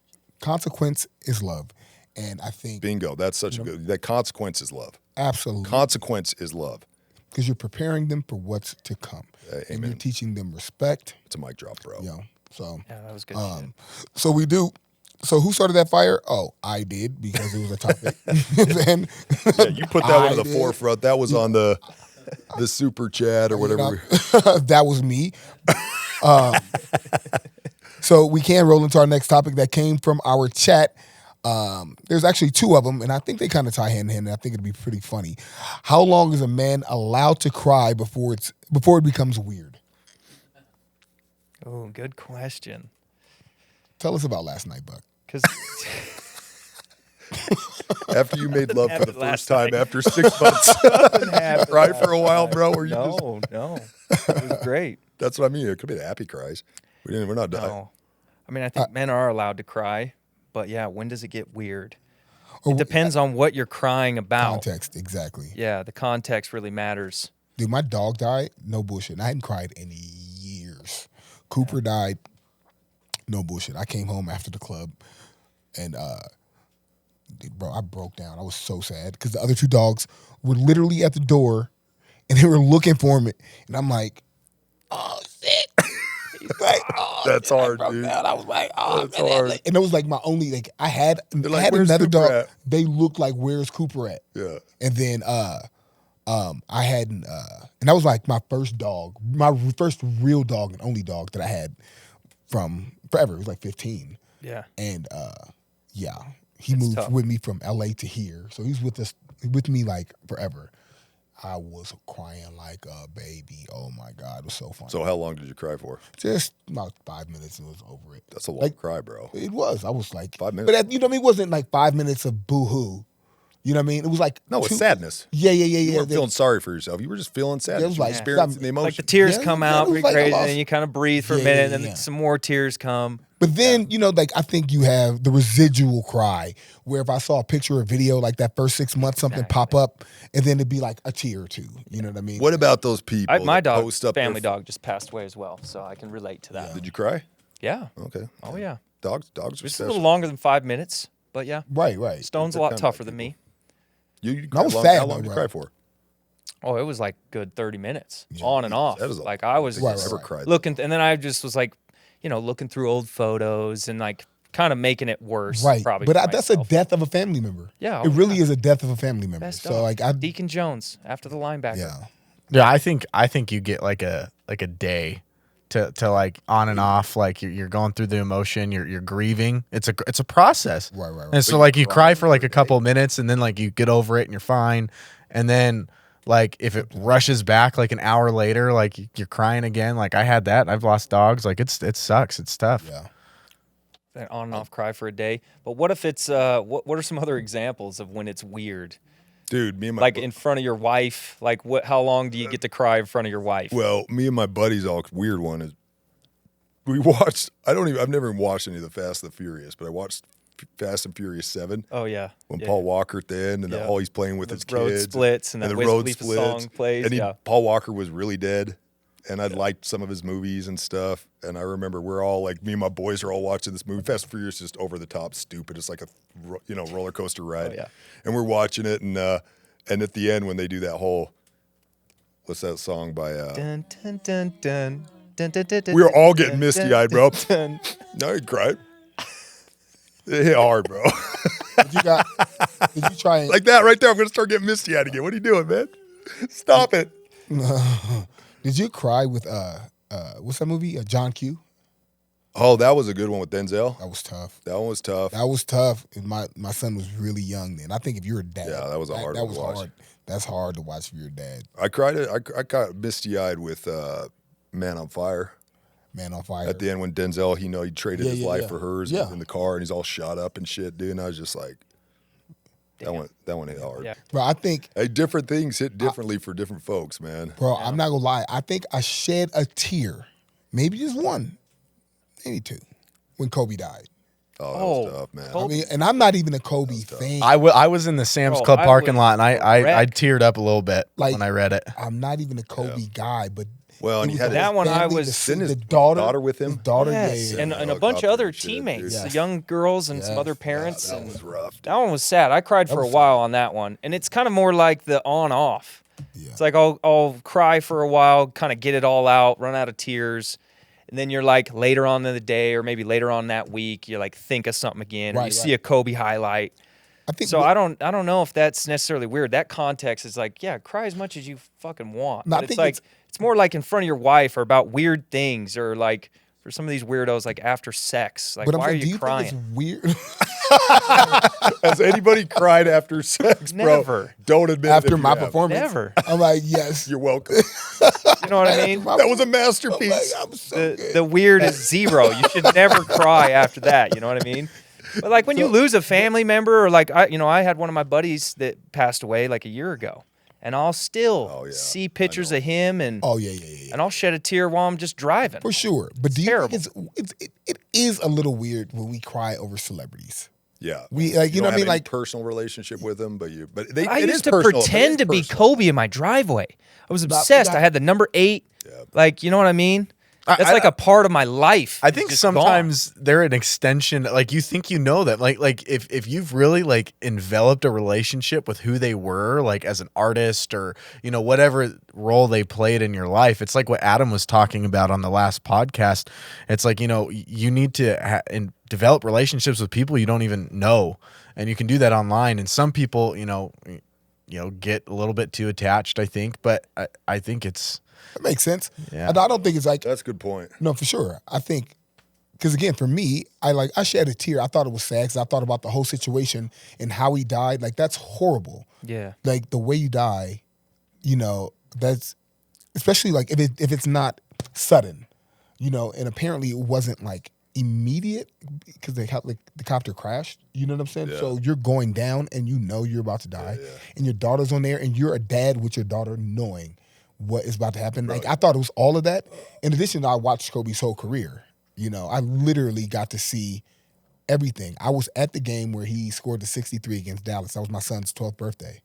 consequence is love. And I think. Bingo. That's such a good, that consequence is love. Absolutely. Consequence is love. Because you're preparing them for what's to come. And you're teaching them respect. It's a mic drop, bro. So Yeah, that was good shit. So we do. So who started that fire? Oh, I did because it was a topic. Then you put that one to the forefront. That was on the super chat or whatever. That was me. So we can roll into our next topic that came from our chat. There's actually two of them, and I think they kind of tie hand in hand, and I think it'd be pretty funny. How long is a man allowed to cry before it becomes weird? Oh, good question. Tell us about last night, Buck. Because After you made love for the Last first time night. after 6 months, cry for a while, bro. Or you no, it was great. That's what I mean. It could be the happy cries. We're not done. No, I mean I think men are allowed to cry, but yeah, when does it get weird? Or It depends on what you're crying about. Context, exactly. Yeah, the context really matters. Dude, my dog died. No bullshit. And I hadn't cried in years. Cooper died. No bullshit. I came home after the club, and bro, I broke down. I was so sad because the other two dogs were literally at the door, and they were looking for me, and I'm like, oh shit. He's like, oh, That's shit. hard, I broke dude. down. I was like, oh, That's man. hard. And it was like my only I had like, "Where's another Cooper dog. at?" They looked like, where's Cooper at? Yeah. And then I hadn't and that was like my first dog, my first real dog and only dog that I had from forever. It was like 15. Yeah. And yeah, he It's moved tough. with me from LA to here. So he's with me like forever. I was crying like a baby. Oh my God, it was so fun. So how long did you cry for? Just about 5 minutes and it was over it. That's a long Like, cry, bro. It was. I was like 5 minutes. But you know what I mean? It wasn't like 5 minutes of boo-hoo. You know what I mean? It was like No, it's two- sadness. Yeah. You weren't feeling sorry for yourself. You were just feeling sad. It was You were like- experiencing the emotion. Like the tears Yeah, come yeah, out it was pretty like I crazy, lost- and then you kind of breathe for a Yeah, minute, yeah, and then yeah. some more tears come. But then, like I think you have the residual cry where if I saw a picture or video like that first 6 months, something pop up and then it'd be like a tear or two. You know what I mean? What about those people My that dog, post up family their... dog, just passed away as well, so I can relate to that. Did you cry? Yeah. Okay. Oh yeah. Dogs are It's a special. little longer than 5 minutes, but yeah. Right. Stone's a They're lot kinda tougher like than me. You I was cried sad, How long though, did you bro. cry for? Oh, it was like good 30 minutes, on and off. That is a- Like I was Right, just right, Never right. cried. looking, and then I just was like, looking through old photos and like kind of making it worse. Right. Probably. But for that's a myself. death of a family member. Yeah, It oh, really yeah. is a death of a family member. Best So dog. like I Deacon Jones after the linebacker. yeah. Yeah, I think you get like a day to like on and off, like you're going through the emotion, you're grieving. It's a process. Right. And so like you cry for like a couple of minutes and then like you get over it and you're fine. And then like if it rushes back like an hour later, like you're crying again. Like I had that. I've lost dogs. Like it sucks. It's tough. Yeah. That on and off cry for a day. But what if it's what are some other examples of when it's weird? Dude, me and my Like in front of your wife, like how long do you get to cry in front of your wife? Well, me and my buddies, all weird one is we watched. I've never even watched any of the Fast and the Furious, but I watched Fast and Furious 7. Oh yeah, when Paul Walker at the end and all he's playing with his road kids, splits and the Wiz road Khalifa splits, song plays. and Paul Walker was really dead, and I'd liked some of his movies and stuff. And I remember we're all like, me and my boys are all watching this movie. Fast and Furious is just over the top, stupid. It's like a roller coaster ride. Oh, yeah. And we're watching it, and at the end when they do that whole, what's that song by? Dun, dun, dun, dun, dun, dun, dun, We were all dun, getting dun, misty-eyed, bro. dun. No, he cried. It hit hard, bro. Did you try and Like that right there. I'm gonna start getting misty-eyed again. What are you doing, man? Stop it. did you cry with what's that movie? John Q? Oh, that was a good one with Denzel. That was tough. That one was tough. That was tough. And my son was really young then. I think if you're a dad, Yeah, that was a hard one to watch. hard. That's hard to watch if you're a dad. I cried. I got misty-eyed with Man on Fire Man on Fire. at the end when Denzel, he traded his life for hers Yeah. in the car, and he's all shot up and shit, dude. And I was just like, that one hit hard. Yeah. Bro, I think, Hey, different things hit differently for different folks, man. bro, I'm not gonna lie. I think I shed a tear, maybe just one, maybe two, when Kobe died. Oh, that was tough, man. I mean, and I'm not even a Kobe fan. I was in the Sam's Bro, Club I parking was lot and I wrecked. teared up a little bit Like- when I read it. I'm not even a Kobe guy, but Well, and it he was had the that whole one I family, was- the Didn't his daughter daughter with him? His daughter, Yes, yeah. and a Helicopter bunch of and other shit, teammates, dude. the young girls and some Yes. other parents. That and was rough. that one was sad. I cried for a while on that one, and it's kind of more like the on-off. Yeah. It's like I'll cry for a while, kind of get it all out, run out of tears, and then you're like later on in the day or maybe later on that week, you like think of something again, or you Right, see a Kobe highlight. I think So I don't know if that's necessarily weird. That context is like, yeah, cry as much as you fucking want. No, I But it's think like it's more like in front of your wife or about weird things or like for some of these weirdos like after sex. Like but I'm why are saying, do you you crying? think it's weird? Has anybody cried after sex, bro? Never. Don't admit it After if my you have. performance? Never. I'm like, yes. You're welcome. You know what I mean? That was a I'm like, masterpiece. I'm so good. The weird is zero. You should never cry after that. You know what I mean? But like when you lose a family member, or like I had one of my buddies that passed away like a year ago, and I'll still see pictures of him, and Oh yeah. and I'll shed a tear while I'm just driving. For sure. But do you terrible. think it is a little weird when we cry over celebrities? Yeah. We like you know don't what I mean have any like personal relationship with them, but I it used is to personal. It pretend is to be personal. Kobe in my driveway. I was obsessed. I had the number 8. Like, you know what I mean? That's like a part of my life. I think It's just sometimes they're an extension. Like you think you know them. Like if you've really like enveloped a relationship with who they were, like as an artist or whatever role they played in your life, it's like what Adam was talking about on the last podcast. It's like you need to develop relationships with people you don't even know, and you can do that online. And some people get a little bit too attached. I think, but I think it's. that makes sense. Yeah. And I don't think it's like That's a good point. no, for sure. I think because again, for me, I shed a tear. I thought it was sad because I thought about the whole situation and how he died. Like that's horrible. Yeah. Like the way you die, that's especially like if it's not sudden, and apparently it wasn't like immediate because the copter crashed. You know what I'm saying? Yeah. So you're going down and you're about to die, and your daughter's on there, and you're a dad with your daughter knowing what is about to happen. Like I thought it was all of that. In addition, I watched Kobe's whole career. I literally got to see everything. I was at the game where he scored the 63 against Dallas. That was my son's 12th birthday.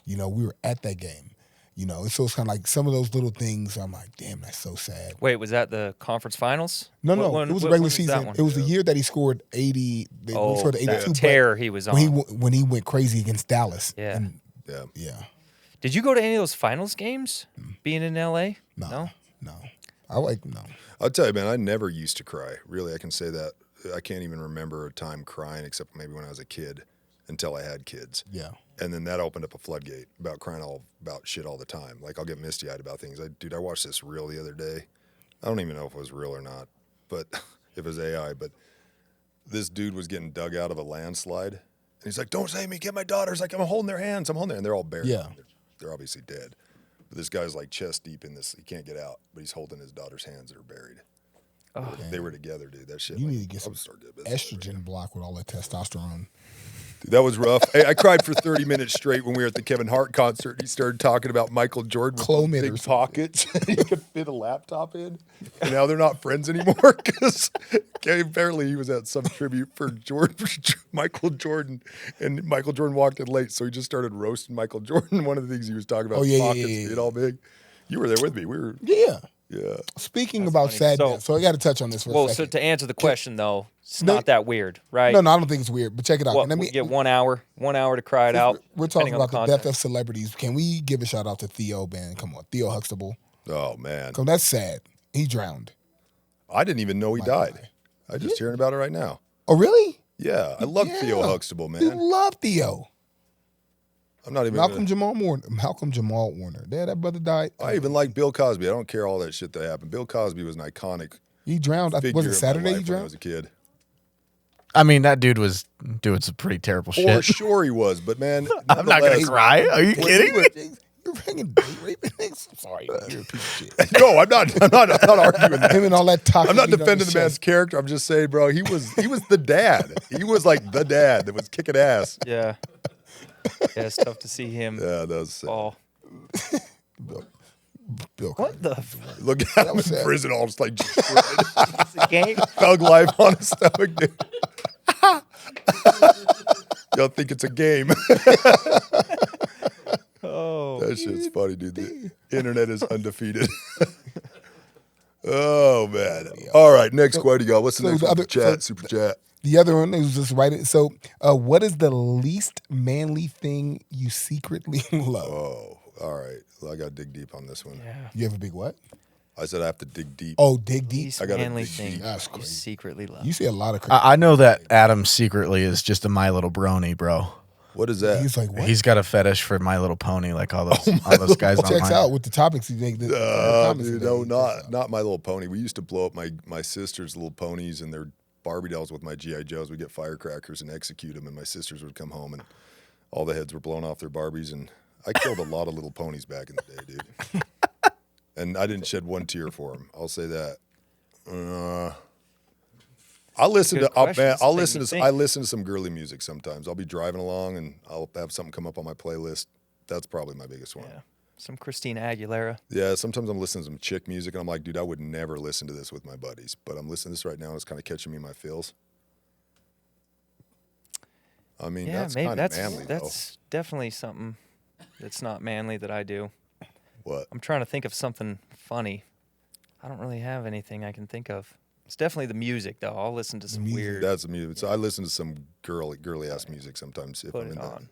We were at that game. And so it's kind of like some of those little things. I'm like, damn, that's so sad. Wait, was that the conference finals? No, When- it was a when regular was that season. one? It was the year that he scored 80. He scored the 82. that but tear he was on. when he went crazy against Dallas. Yeah. And, Yeah. yeah. Did you go to any of those finals games being in LA? No? No. No. I'll tell you, man, I never used to cry. Really, I can say that. I can't even remember a time crying except maybe when I was a kid until I had kids. Yeah. And then that opened up a floodgate about crying about shit all the time. Like I'll get misty-eyed about things. Dude, I watched this reel the other day. I don't even know if it was real or not, but if it was AI. But this dude was getting dug out of a landslide. And he's like, don't save me, get my daughters. Like, I'm holding their hands. I'm holding their, and they're all buried. Yeah. They're obviously dead. But this guy's like chest deep in this. He can't get out, but he's holding his daughter's hands that are buried. Oh, they were together, dude. That shit. You need to get some estrogen block with all that testosterone. Dude, that was rough. Hey, I cried for 30 minutes straight when we were at the Kevin Hart concert. He started talking about Michael Jordan with big pockets. He could fit a laptop in. And now they're not friends anymore because apparently he was at some tribute for Michael Jordan. And Michael Jordan walked in late, so he just started roasting Michael Jordan. One of the things he was talking about was pockets being all big. You were there with me. We were. Yeah. Yeah. Speaking about sadness, so I got to touch on this for a second. So to answer the question, though, it's not that weird, right? No, I don't think it's weird, but check it out. What, we get 1 hour to cry it out. We're talking about the death of celebrities. Can we give a shout out to Theo, man? Come on, Theo Huxtable. Oh, man. So that's sad. He drowned. I didn't even know he died. I just hearing about it right now. Oh, really? Yeah. I love Theo Huxtable, man. You love Theo. I'm not even Malcolm Jamal Warner. Yeah, that brother died. I even like Bill Cosby. I don't care all that shit that happened. Bill Cosby was an iconic. He drowned. Was it Saturday he drowned? When I was a kid. I mean, that dude was doing some pretty terrible shit. For sure he was, but man, I'm not gonna cry. Are you kidding? You're bringing date raping things. I'm sorry, you're a piece of shit. No, I'm not arguing that. Him and all that talk. I'm not defending the man's character. I'm just saying, bro, he was the dad. He was like the dad that was kicking ass. Yeah. Yeah, it's tough to see him. Yeah, that was sad. Fall. Bill What the? Look at him in prison, all just like It's a game. thug life on his stomach, dude. Y'all think it's a game? Oh, that shit's funny, dude. The internet is undefeated. Oh man! All right, next question, y'all. What's the next one? Super chat. The other one is just writing. So, what is the least manly thing you secretly love? Oh, all right. Well, I got to dig deep on this one. yeah. You have a big what? I said I have to dig deep. Oh, dig deep. Least I gotta manly dig thing deep. That's you crazy. secretly love. You see a lot of crazy. I know that Adam secretly is just a My Little Brony, bro. What is that? He's like, what? He's got a fetish for My Little Pony, like all those guys Checks online. out with the topics he make. Dude, no, not My Little Pony. We used to blow up my sister's little ponies and their Barbie dolls with my G.I. Joes. We'd get firecrackers and execute them, and my sisters would come home, and all the heads were blown off their Barbies, and I killed a lot of little ponies back in the day, dude. And I didn't shed one tear for them. I'll say that. I listen to some girly music sometimes. I'll be driving along and I'll have something come up on my playlist. That's probably my biggest one. Yeah. Some Christina Aguilera. Yeah, sometimes I'm listening to some chick music and I'm like, dude, I would never listen to this with my buddies. But I'm listening to this right now and it's kind of catching me in my feels. I mean, Yeah, that's maybe kind of manly, that's definitely something that's not manly that I do. though. What? I'm trying to think of something funny. I don't really have anything I can think of. It's definitely the music, though. I'll listen to some weird. That's the music. So I listen to some girly ass music sometimes if Put I'm it on.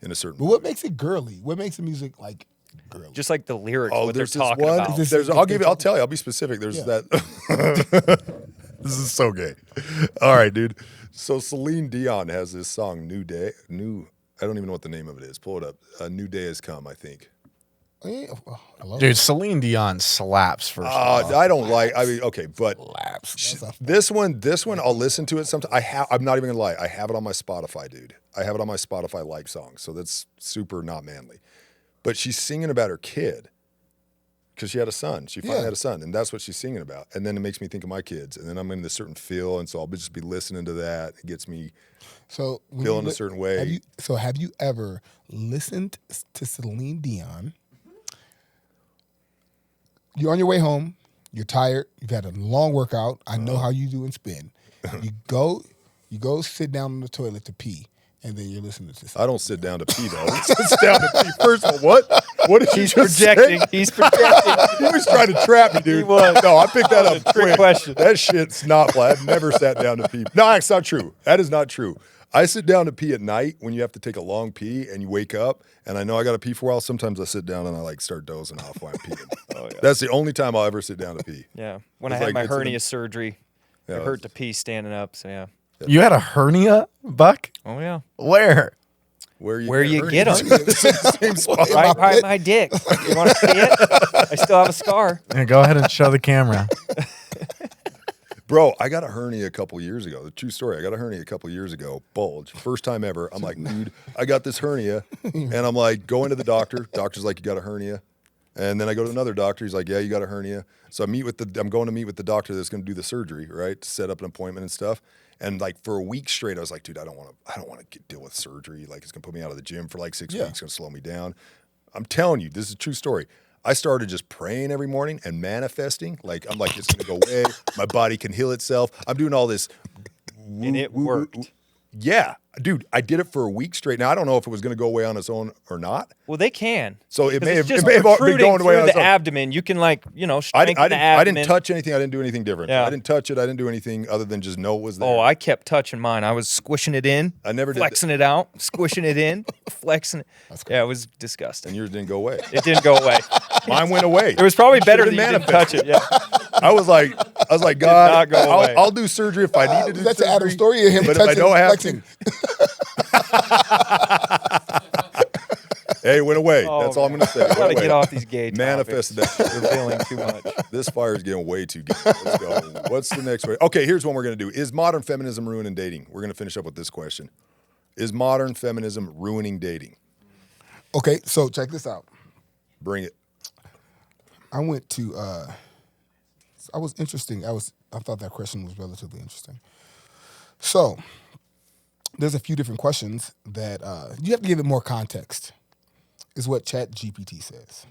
in a certain. But what makes it girly? What makes the music like girly? Just like the lyrics, Oh, what they're there's this talking one. about. I'll tell you. I'll be specific. There's that. This is so gay. All right, dude. So Celine Dion has this song, New Day. I don't even know what the name of it is. Pull it up. A New Day Has Come, I think. Yeah, I love Dude, Celine Dion slaps first of all. I don't like. I mean, okay, but laps. this one, I'll listen to it sometimes. I'm not even gonna lie. I have it on my Spotify, dude. I have it on my Spotify like songs. So that's super not manly. But she's singing about her kid because she had a son. She finally had a son, and that's what she's singing about. And then it makes me think of my kids, and then I'm in this certain feel, and so I'll just be listening to that. It gets me feeling a certain way. Have you ever listened to Celine Dion? You're on your way home. You're tired. You've had a long workout. I know how you do in spin. You go sit down on the toilet to pee, and then you're listening to this. I don't sit down to pee though. He sits down to pee. First of all, what? What did He's projecting. He's projecting. He was trying to trap me, dude. He was. No, I picked that up quick. question. That shit's not flat. I've never sat down to pee. No, that's not true. That is not true. I sit down to pee at night when you have to take a long pee and you wake up and I know I got to pee for a while. Sometimes I sit down and I like start dozing off while I'm peeing. That's the only time I'll ever sit down to pee. Yeah. When I It's had like- my it's hernia surgery, Yeah, it hurt to pee standing up. So, yeah. You had a hernia, Buck? Oh, yeah. Where? Where you get them. Same spot. Right by my dick. You want to see it? I still have a scar. Yeah, go ahead and show the camera. Bro, I got a hernia a couple years ago. The true story. I got a hernia a couple years ago. Bulge. First time ever. I'm like, dude, I got this hernia. And I'm like, going to the doctor. Doctor's like, you got a hernia. And then I go to another doctor. He's like, yeah, you got a hernia. So I'm going to meet with the doctor that's going to do the surgery, right? To set up an appointment and stuff. And like for a week straight, I was like, dude, I don't want to deal with surgery. Like it's going to put me out of the gym for like 6 weeks. It's going to slow me down. I'm telling you, this is a true story. I started just praying every morning and manifesting. Like, I'm like, it's going to go away. My body can heal itself. I'm doing all this. And it worked. Yeah. Dude, I did it for a week straight. Now, I don't know if it was going to go away on its own or not. Well, they can. So it may have just been going away on its the own. abdomen. You can strengthen the abdomen. I didn't touch anything. I didn't do anything different. Yeah. I didn't touch it. I didn't do anything other than just know it was there. Oh, I kept touching mine. I was squishing it in. I never did flexing it out, squishing it in, flexing it. Yeah, it was disgusting. And yours didn't go away. It didn't go away. Mine went away. It was probably better than you didn't touch it. Yeah. I was like, God, not go away. I'll do surgery if I need to do That's surgery. an Adam story of him But if I touching, don't have flexing. Hey, it went away. Oh, That's all I'm going to say. It Gotta went away. get off these gay Manifested topics. that. Revealing too much. This fire is getting way too gay. Let's go. What's the next one? Okay, here's what we're going to do. Is modern feminism ruining dating? We're going to finish up with this question. Is modern feminism ruining dating? Okay, so check this out. Bring it. I went to. I was interesting. I thought that question was relatively interesting. So, there's a few different questions that you have to give it more context. Is what ChatGPT says.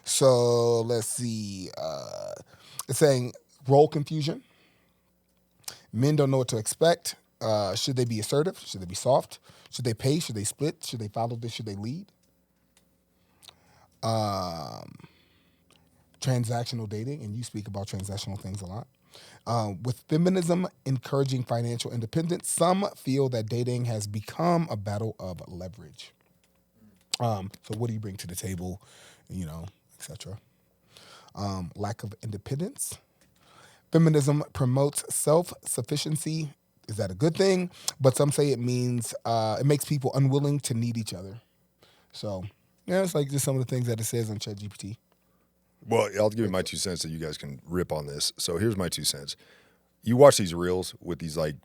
So let's see. It's saying role confusion. Men don't know what to expect. Should they be assertive? Should they be soft? Should they pay? Should they split? Should they follow this? Should they lead? Transactional dating, and you speak about transactional things a lot. With feminism encouraging financial independence, some feel that dating has become a battle of leverage. So what do you bring to the table, etc. Lack of independence. Feminism promotes self-sufficiency. Is that a good thing? But some say it means it makes people unwilling to need each other. So, yeah, it's like just some of the things that it says on ChatGPT. Well, I'll give you my 2 cents so you guys can rip on this. So here's my 2 cents. You watch these reels with these like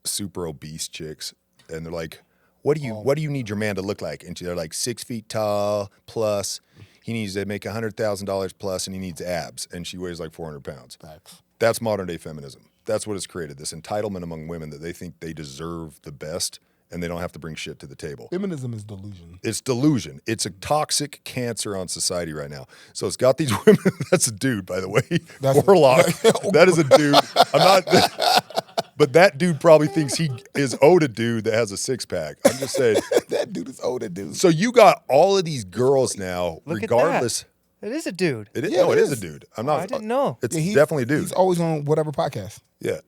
super obese chicks, and they're like, what do you need your man to look like? And they're like 6 feet tall plus. He needs to make $100,000 plus, and he needs abs. And she weighs like 400 pounds. Facts. That's modern day feminism. That's what it's created. This entitlement among women that they think they deserve the best, and they don't have to bring shit to the table. Feminism is delusion. It's delusion. It's a toxic cancer on society right now. So it's got these women. That's a dude, by the way. Warlock. That is a dude. I'm not. But that dude probably thinks he is owed a dude that has a 6-pack. I'm just saying. That dude is older, dude. So you got all of these girls now, Look regardless. At that. It is a dude. It is. Yeah, No, it it is a is. dude. I'm not. I didn't know. It's Yeah, definitely a dude. He's always on whatever podcast. Yeah.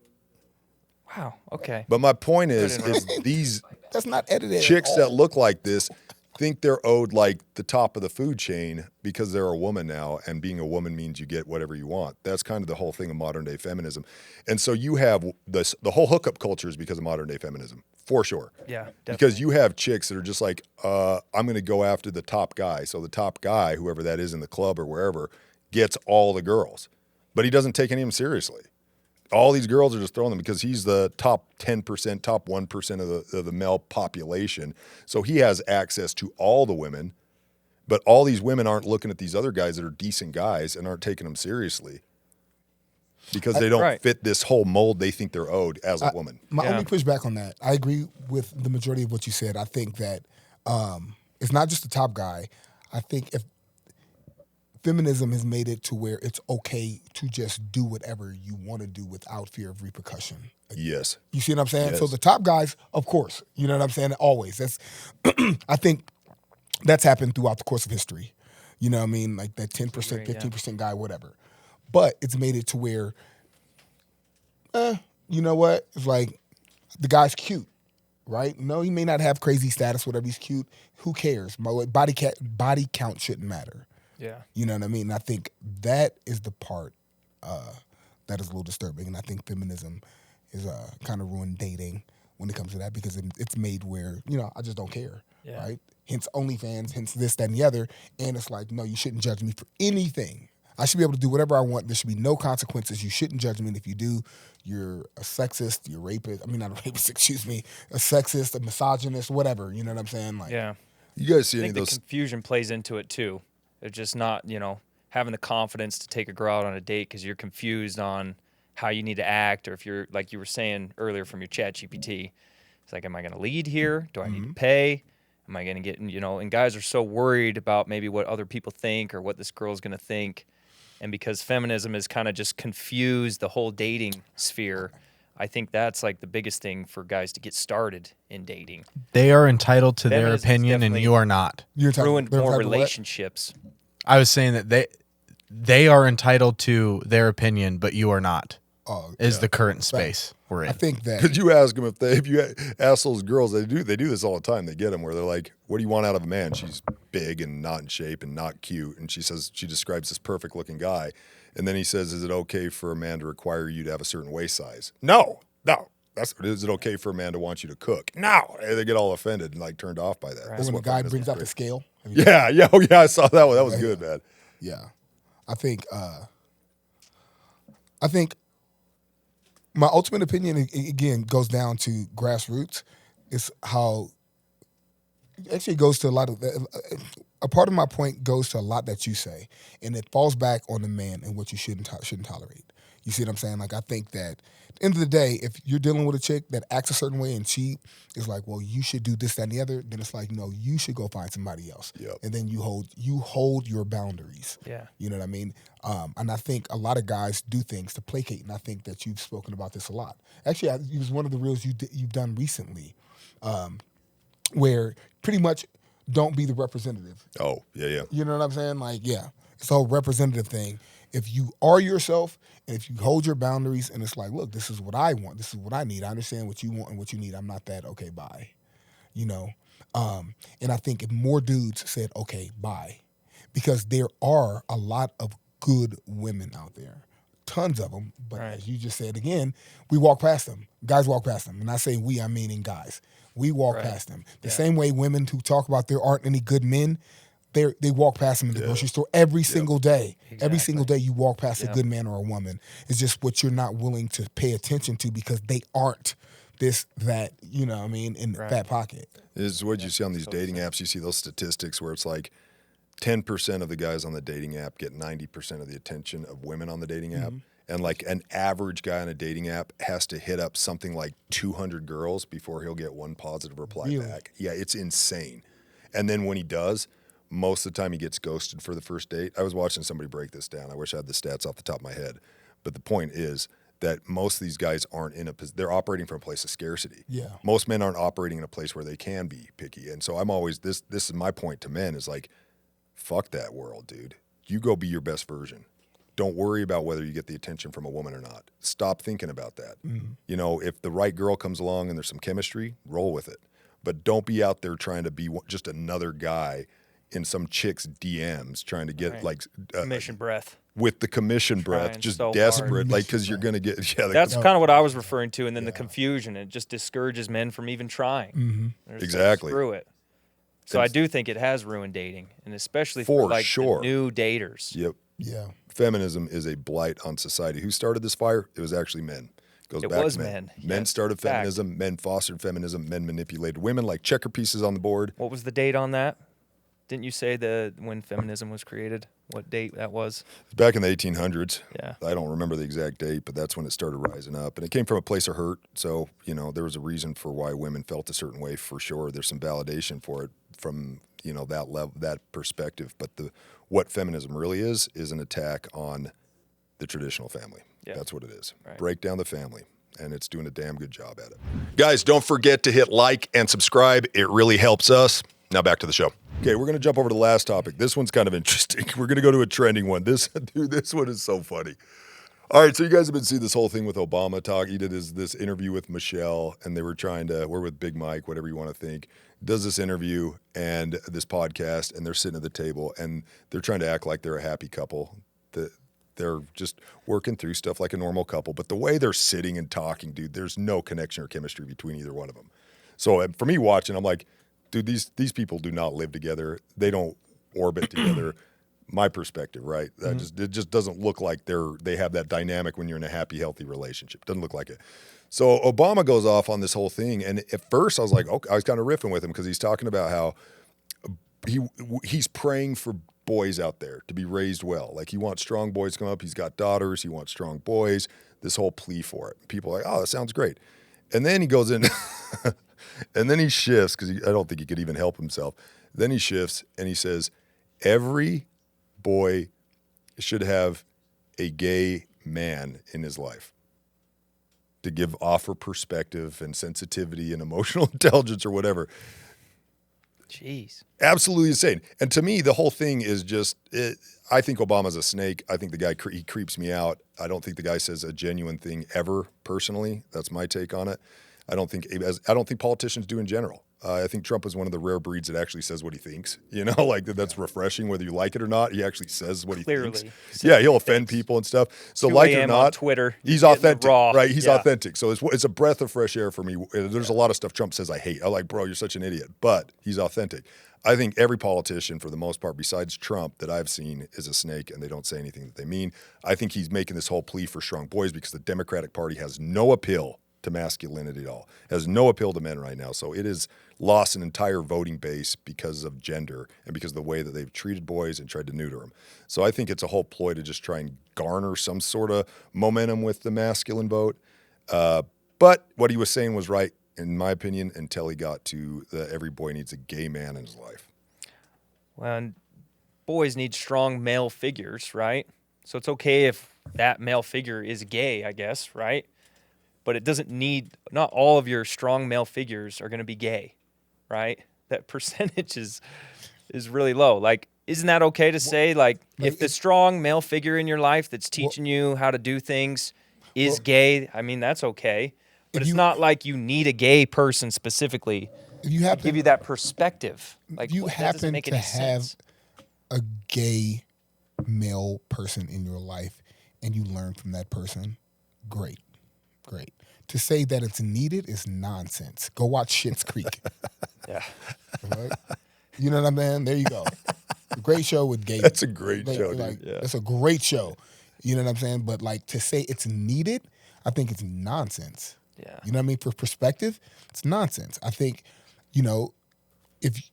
Wow. Okay. But my point is interrupt. these That's not edited. chicks at that all. look like this think they're owed like the top of the food chain because they're a woman now, and being a woman means you get whatever you want. That's kind of the whole thing of modern day feminism. And so you have the whole hookup culture is because of modern day feminism, for sure. Yeah. Definitely. Because you have chicks that are just like, I'm going to go after the top guy. So the top guy, whoever that is in the club or wherever, gets all the girls. But he doesn't take any of them seriously. All these girls are just throwing them because he's the top 10%, top 1% of the male population. So he has access to all the women. But all these women aren't looking at these other guys that are decent guys and aren't taking them seriously because they don't fit this whole mold they think they're owed as a woman. My only pushback on that, I agree with the majority of what you said. I think that it's not just the top guy. I think if feminism has made it to where it's okay to just do whatever you want to do without fear of repercussion. Yes. You see what I'm saying? Yes. So the top guys, of course, you know what I'm saying? Always. That's I think that's happened throughout the course of history. You know what I mean? Like that 10%, 15% guy, whatever. But it's made it to where, you know what? It's like the guy's cute, right? No, he may not have crazy status, whatever. He's cute. Who cares? Body count shouldn't matter. Yeah. You know what I mean? And I think that is the part that is a little disturbing. And I think feminism is kind of ruined dating when it comes to that because it's made where, I just don't care, Yeah. right? Hence OnlyFans, hence this, that, and the other. And it's like, no, you shouldn't judge me for anything. I should be able to do whatever I want. There should be no consequences. You shouldn't judge me. And if you do, you're a sexist, you're a rapist. I mean, not a rapist, excuse me. A sexist, a misogynist, whatever. You know what I'm saying? Like, Yeah. You guys see I any think of those? the confusion plays into it too. It's just not, having the confidence to take a girl out on a date because you're confused on how you need to act, or if you're, like you were saying earlier from your chat GPT, it's like, am I going to lead here? Do I need to pay? Am I going to get, and guys are so worried about maybe what other people think or what this girl's going to think. And because feminism has kind of just confused the whole dating sphere, I think that's like the biggest thing for guys to get started in dating. They are entitled to their Feminism's opinion, and definitely you are not. you're entitled- Ruined they're more entitled to what? relationships. I was saying that they are entitled to their opinion, but you are not. Oh, Is the current space we're in. I think that Could you ask them if you ask those girls, they do this all the time. They get them where they're like, "What do you want out of a man?" She's big and not in shape and not cute, and she describes this perfect looking guy, and then he says, "Is it okay for a man to require you to have a certain waist size?" No. Is it okay for a man to want you to cook? No. And they get all offended and like turned off by that. Right. That's when the what guy feminism brings is out the great. scale. Yeah, I saw that one. That was good, man. Yeah. I think my ultimate opinion, again, goes down to grassroots. Is how actually goes to a lot of a part of my point goes to a lot that you say, and it falls back on the man and what you shouldn't tolerate. You see what I'm saying? Like, I think that at the end of the day, if you're dealing with a chick that acts a certain way and she is like, well, you should do this, that, and the other, then it's like, no, you should go find somebody else. Yep. And then you hold your boundaries. Yeah. You know what I mean? And I think a lot of guys do things to placate, and I think that you've spoken about this a lot. Actually, it was one of the reels you've done recently, where pretty much don't be the representative. Oh, yeah. You know what I'm saying? Like, yeah, it's a whole representative thing. If you are yourself and if you hold your boundaries and it's like, look, this is what I want, this is what I need. I understand what you want and what you need. I'm not that, okay, bye. And I think if more dudes said, okay, bye, because there are a lot of good women out there, tons of them. But Right. as you just said again, we walk past them. Guys walk past them. And I say we, I mean in guys. We walk Right. past them. The Yeah. same way women who talk about there aren't any good men, they walk past them in the grocery store every single day. Every Exactly. single day you walk past a Yep. good man or a woman. It's just what you're not willing to pay attention to because they aren't this, that, you know what I mean, in Right. that pocket. Is what you see on these dating apps. You see those statistics where it's like 10% of the guys on the dating app get 90% of the attention of women on the dating app. And like an average guy on a dating app has to hit up something like 200 girls before he'll get one positive reply Really? back. Yeah, it's insane. And then when he does, most of the time he gets ghosted for the first date. I was watching somebody break this down. I wish I had the stats off the top of my head. But the point is that most of these guys aren't they're operating from a place of scarcity. Yeah. Most men aren't operating in a place where they can be picky. And so I'm always, this is my point to men is like, fuck that world, dude. You go be your best version. Don't worry about whether you get the attention from a woman or not. Stop thinking about that. You know, if the right girl comes along and there's some chemistry, roll with it. But don't be out there trying to be just another guy in some chick's DMs trying to get Right. like Commission breath. with the commission breath, Trying just so desperate, hard. like because you're gonna get That's kind of what I was referring to, and then the confusion. It just discourages men from even trying. They're just like, Exactly. screw it. So I do think it has ruined dating, and especially For for like sure. the new daters. Yep. Yeah. Feminism is a blight on society. Who started this fire? It was actually men. Goes It back was to men. Men Yes, started fact. feminism. Men fostered feminism. Men manipulated women like checker pieces on the board. What was the date on that? Didn't you say when feminism was created? What date that was? Back in the 1800s. Yeah. I don't remember the exact date, but that's when it started rising up. And it came from a place of hurt. So, you know, there was a reason for why women felt a certain way for sure. There's some validation for it from, you know, that level, that perspective. But what feminism really is an attack on the traditional family. Yeah. That's what it is. Right. Break down the family. And it's doing a damn good job at it. Guys, don't forget to hit like and subscribe. It really helps us. Now back to the show. Okay, we're going to jump over to the last topic. This one's kind of interesting. We're going to go to a trending one. This one is so funny. All right, so you guys have been seeing this whole thing with Obama talk. He did this interview with Michelle, and they were we're with Big Mike, whatever you want to think, does this interview and this podcast, and they're sitting at the table, and they're trying to act like they're a happy couple. They're just working through stuff like a normal couple. But the way they're sitting and talking, dude, there's no connection or chemistry between either one of them. So for me watching, I'm like, dude, these people do not live together. They don't orbit together. My perspective, right? It just doesn't look like they have that dynamic when you're in a happy, healthy relationship. Doesn't look like it. So Obama goes off on this whole thing, and at first I was like, okay, I was kind of riffing with him because he's talking about how he's praying for boys out there to be raised well. Like he wants strong boys to come up. He's got daughters. He wants strong boys. This whole plea for it. People are like, oh, that sounds great. And then he goes in, and then he shifts because I don't think he could even help himself. Then he shifts and he says, every boy should have a gay man in his life to offer perspective and sensitivity and emotional intelligence or whatever. Jeez. Absolutely insane. And to me, the whole thing is just, I think Obama's a snake. I think the guy, he creeps me out. I don't think the guy says a genuine thing ever, personally. That's my take on it. I don't think politicians do in general. I think Trump is one of the rare breeds that actually says what he thinks. You know, like that's refreshing, whether you like it or not. He actually says what he thinks. Yeah, he'll offend people and stuff. So like it or not, on Twitter, he's authentic, right? He's authentic. So it's a breath of fresh air for me. There's a lot of stuff Trump says I hate. I'm like, bro, you're such an idiot. But he's authentic. I think every politician, for the most part, besides Trump, that I've seen is a snake, and they don't say anything that they mean. I think he's making this whole plea for strong boys because the Democratic Party has no appeal to masculinity at all, has no appeal to men right now. So it has lost an entire voting base because of gender and because of the way that they've treated boys and tried to neuter them. So I think it's a whole ploy to just try and garner some sort of momentum with the masculine vote. But what he was saying was right, in my opinion, until he got to every boy needs a gay man in his life. Well, and boys need strong male figures, right? So it's okay if that male figure is gay, I guess, right? But it doesn't need, not all of your strong male figures are going to be gay, right? That percentage is really low. Like, isn't that okay to say, like if the strong male figure in your life that's teaching you how to do things is gay, I mean, that's okay. But it's not like you need a gay person specifically to give you that perspective. Like, you happen to have sense. a gay male person in your life and you learn from that person, great. To say that it's needed is nonsense. Go watch Schitt's Creek. Yeah. Right? You know what I mean? There you go. Great show with gay. That's a great show, dude. Like, that's a great show. You know what I'm saying? But like to say it's needed, I think it's nonsense. Yeah. You know what I mean? For perspective, it's nonsense. I think, you know, if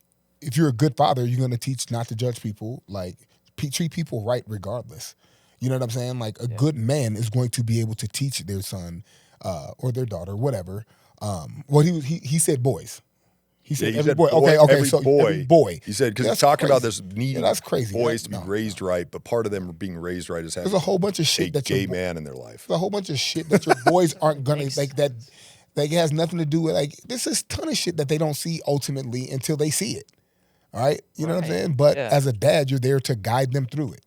you're a good father, you're going to teach not to judge people, like treat people right regardless. You know what I'm saying? Like a good man is going to be able to teach their son or their daughter, whatever. He said boys. He said every boy. Every boy. He said because he's talking about this need that's crazy. boys to be raised right, but part of them being raised right is having there's a whole bunch of shit a gay man in their life. There's a whole bunch of shit that your boys aren't gonna like that. Like it has nothing to do with like this is a ton of shit that they don't see ultimately until they see it. All right, you know what I'm saying? But as a dad, you're there to guide them through it.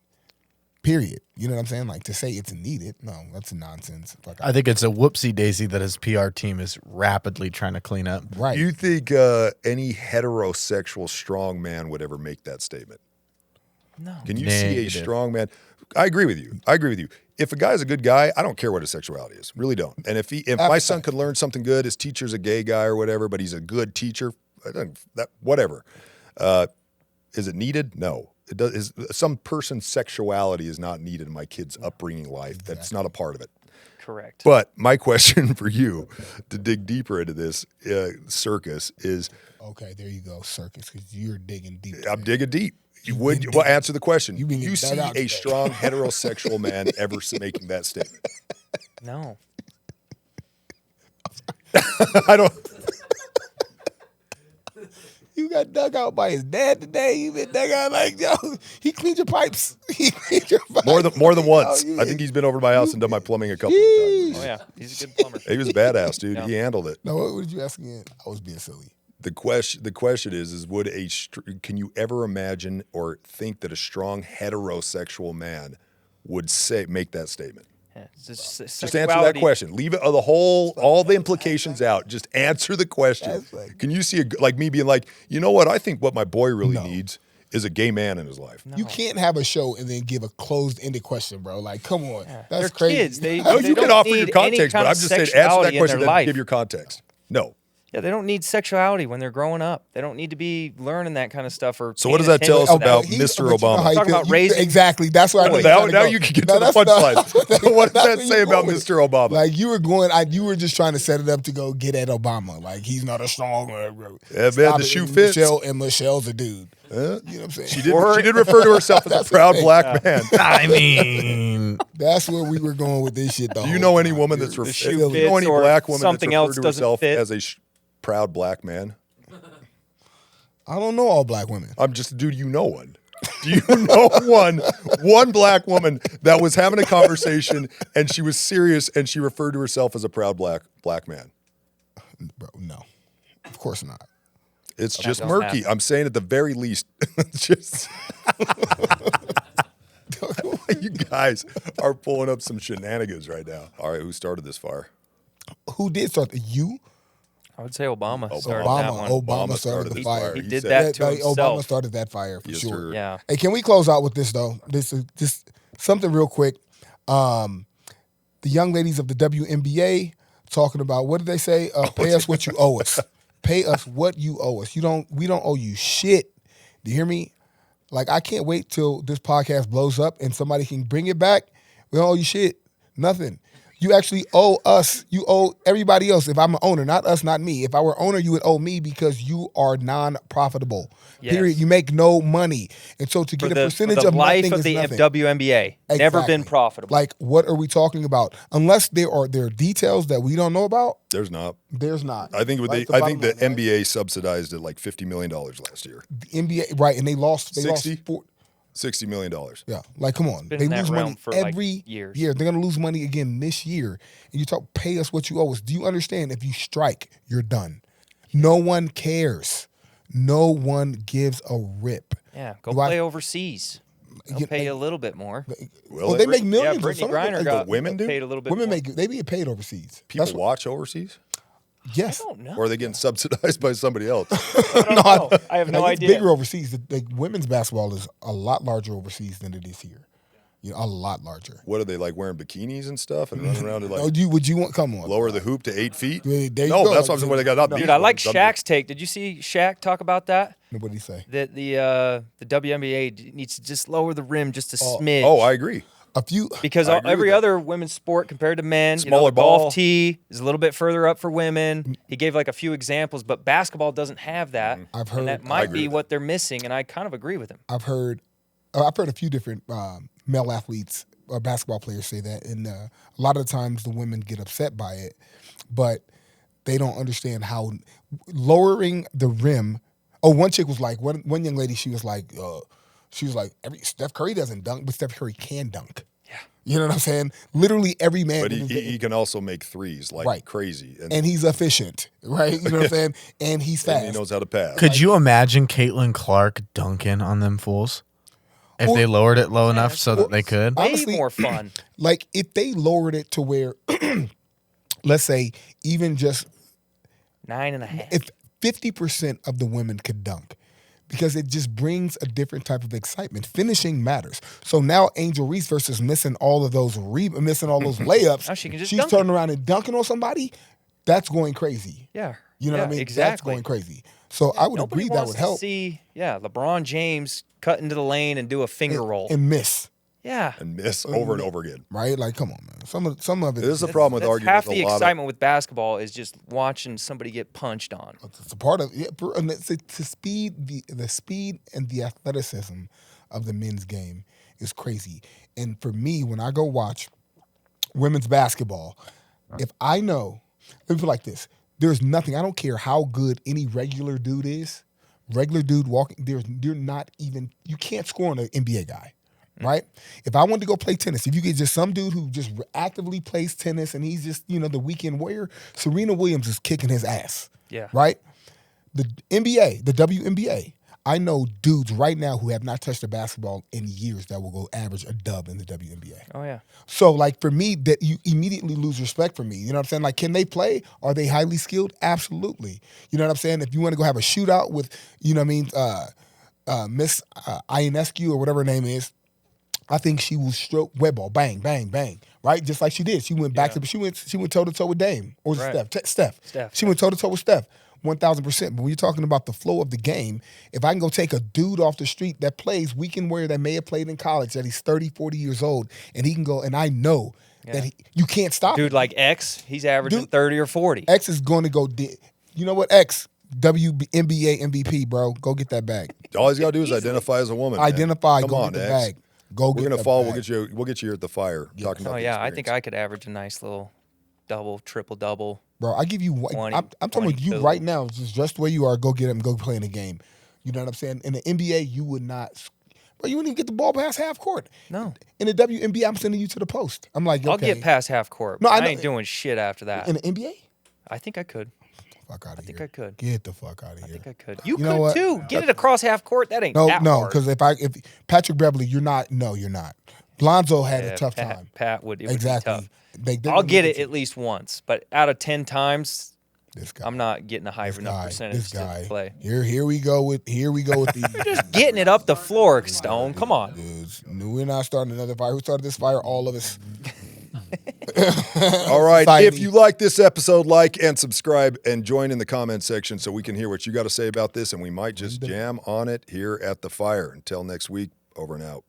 Period. You know what I'm saying? Like to say it's needed, no, that's nonsense. I think it's a whoopsie daisy that his PR team is rapidly trying to clean up. Right. Do you think any heterosexual strong man would ever make that statement? No. Can you see a strong man? I agree with you. If a guy's a good guy, I don't care what his sexuality is. Really don't. And if my son could learn something good, his teacher's a gay guy or whatever, but he's a good teacher, whatever. Is it needed? No. It does. Some person's sexuality is not needed in my kid's upbringing life. That's not a part of it. Correct. But my question for you, to dig deeper into this circus, is okay. There you go, circus, because you're digging deep. I'm digging deep. Well, answer the question. You see a strong heterosexual man ever making that statement? No. I don't. You got dug out by his dad today. You been dug out like, yo, he cleaned your pipes. He cleaned your pipes. More than once. I think he's been over to my house and done my plumbing a couple of times. Oh yeah, he's a good plumber. He was a badass, dude. Yeah. He handled it. No, what did you ask again? I was being silly. The question is can you ever imagine or think that a strong heterosexual man would make that statement? Yeah, just answer that question. Leave it all the implications out. Just answer the question. Can you see like me being like, you know what? I think what my boy really needs is a gay man in his life. You can't have a show and then give a closed-ended question, bro. Like, come on. That's They're crazy. kids. They No, you can don't offer your need any context, but kind I'm of just saying, answer sexuality that in question, their then life. give your context. No. Yeah, they don't need sexuality when they're growing up. They don't need to be learning that kind of stuff. Or So what does paying that tell us attention to about that. He's- Mr. but you know Obama? how he Talk feel- about raising Exactly. That's where I know Now, you're now trying you go. can get to No, the that's not- punchline. What does that's that where say you about going. Mr. Obama? Like you were going, you were just trying to set it up to go get at Obama. Like he's not a strong. Yeah, man, Stop the it. shoe And fits. Michelle's a dude. You know what I'm saying? She did refer to herself as a proud black man. I mean, That's where we were going with this shit. Do you know any woman that's You're do you silly. know any or black woman that's something referred else to doesn't herself fit? as a proud black man? I don't know all black women. I'm just, dude, you know one. Do you know one black woman that was having a conversation and she was serious and she referred to herself as a proud black man? Bro, no, of course not. It's just don't murky. happen. I'm saying at the very least, just you guys are pulling up some shenanigans right now. All right, who started this fire? Who did start the you? I would say Obama started that one. Obama started the this fire. He He did said- that to Obama himself. started that fire for Yes, sure. sir. Yeah. Hey, can we close out with this though? This is just something real quick. The young ladies of the WNBA talking about, what did they say? Pay us what you owe us. Pay us what you owe us. We don't owe you shit. Do you hear me? Like, I can't wait till this podcast blows up and somebody can bring it back. We don't owe you shit. Nothing. You actually owe us. You owe everybody else. If I'm an owner, not us, not me. If I were owner, you would owe me because you are non-profitable. Yes. Period. You make no money. And so to get a percentage the of life nothing of is the nothing. WNBA, never been Exactly. profitable. Like, what are we talking about? Unless there are details that we don't know about, There's not. there's not. I think Right? I think the bottom line, right? NBA subsidized it like $50 million last year. The NBA, right? And they lost. They 60? lost four. $60 million. Yeah, like come on, been they in that lose realm money for, like, every years. year. They're gonna lose money again this year. And you talk, pay us what you owe us. Do you understand? If you strike, you're done. No one cares. No one gives a rip. Yeah, go Do I- play overseas. They'll You- pay you a little bit more. Well, Well, they make millions. Yeah, of Brittany some of them. Griner Like, got women do? paid a little bit women more. they get paid overseas. people That's what- watch overseas? yes. I don't know. Or are they getting subsidized by somebody else? I don't know. I have no Like, it's idea. bigger overseas. The women's basketball is a lot larger overseas than it is here. You know, a lot larger. What are they like wearing bikinis and stuff and running around to Oh, like would you want? Come on. lower the hoop to 8 feet? There you No, go. that's what I'm saying. What they got up. Dude, I like Shaq's take. Did you see Shaq talk about that? What did he say? That the WNBA needs to just lower the rim just a smidge. Oh, I agree. A few. because I agree every with that. other women's sport compared to men, Smaller the golf ball. tee is a little bit further up for women. He gave like a few examples, but basketball doesn't have that. I've and heard- that I might agree be with what they're missing, and I kind of agree with him. I've heard a few different male athletes or basketball players say that, and a lot of the times the women get upset by it, but they don't understand how lowering the rim. Oh, one chick was like, one young lady, she was like, Steph Curry doesn't dunk, but Steph Curry can dunk. Yeah. You know what I'm saying? Literally every man. But in the- he can also make threes like Right. crazy. and he's efficient, right? You know what I'm saying? And he's fast. and he knows how to pass. could you imagine Caitlin Clark dunking on them fools if they lowered it low enough so that they could? Way Honestly- more fun. Like if they lowered it to where, let's say, even just 9.5. if 50% of the women could dunk, because it just brings a different type of excitement. Finishing matters. So now Angel Reese versus missing all of those missing all those layups. Now she can just she's dunk turning around and dunking on somebody. That's going crazy. Yeah. You know Yeah, what I mean? Exactly. That's going crazy. So I would Nobody agree that wants would to help. see, LeBron James cut into the lane and do a finger roll. And miss, Yeah. and miss over and over again. right? Like, come on, man. Some of it. This is the problem with That's arguing half with the a lot excitement with basketball is just watching somebody get punched on. It's a part of and it's the speed, the speed and the athleticism of the men's game is crazy. And for me, when I go watch women's basketball, if I know, let me put it like this: there's nothing. I don't care how good any regular dude is. Regular dude walking, you're not even. You can't score on an NBA guy. Right? If I wanted to go play tennis, if you get just some dude who just actively plays tennis and he's just, the weekend warrior, Serena Williams is kicking his ass. Yeah. Right? The NBA, the WNBA, I know dudes right now who have not touched a basketball in years that will go average a dub in the WNBA. Oh, yeah. So, like, for me, that you immediately lose respect for me. You know what I'm saying? Like, can they play? Are they highly skilled? Absolutely. You know what I'm saying? If you want to go have a shootout with, Miss Ionescu or whatever her name is, I think she will stroke web ball, bang, bang, bang, right? Just like she did. She went back to she went toe to toe with Dame or Right. Steph. She went toe to toe with Steph. 1,000%. But when you're talking about the flow of the game, if I can go take a dude off the street that plays weekend warrior that may have played in college, that he's 30, 40 years old, and he can go, and I know that you can't stop Dude him. like X, he's averaging 30 or 40. X is going to go. You know what? X, WNBA MVP, bro. Go get that bag. All he's got to do is identify as a woman. man. Identify. Come go on, get the X. bag. Go We're get gonna the fall. bag. We'll get you here at the fire. Talking about. Oh the yeah, I think experience. I could average a nice little double, triple double. Bro, I give you. 20, I'm talking about you 22. right now. Just the way you are. Go get him. Go play in the game. You know what I'm saying? In the NBA, you would not. Bro, you wouldn't even get the ball past half court. No. In the WNBA, I'm sending you to the post. I'm like, okay. I'll get past half court. No, No, I I know- ain't doing shit after that. In the NBA, I think I could. fuck out of here. I think I could. Get the fuck out of I here. think I could. You know could what? too. Get it across half court. That ain't No, that no, hard. because if Patrick Beverly, you're not. No, you're not. Lonzo had Yeah, a tough time. Pat would. It would Exactly. be tough. They're I'll gonna get get it at least once, but out of 10 times, This guy. I'm not getting a high enough percentage This guy. to play. Here we go with the Getting it up the floor, Stone. Come on. dudes. We're not starting another fire. Who started this fire? All of us. All right. Society. If you like this episode, like and subscribe and join in the comment section so we can hear what you got to say about this, and we might just jam on it here at the fire. Until next week, over and out.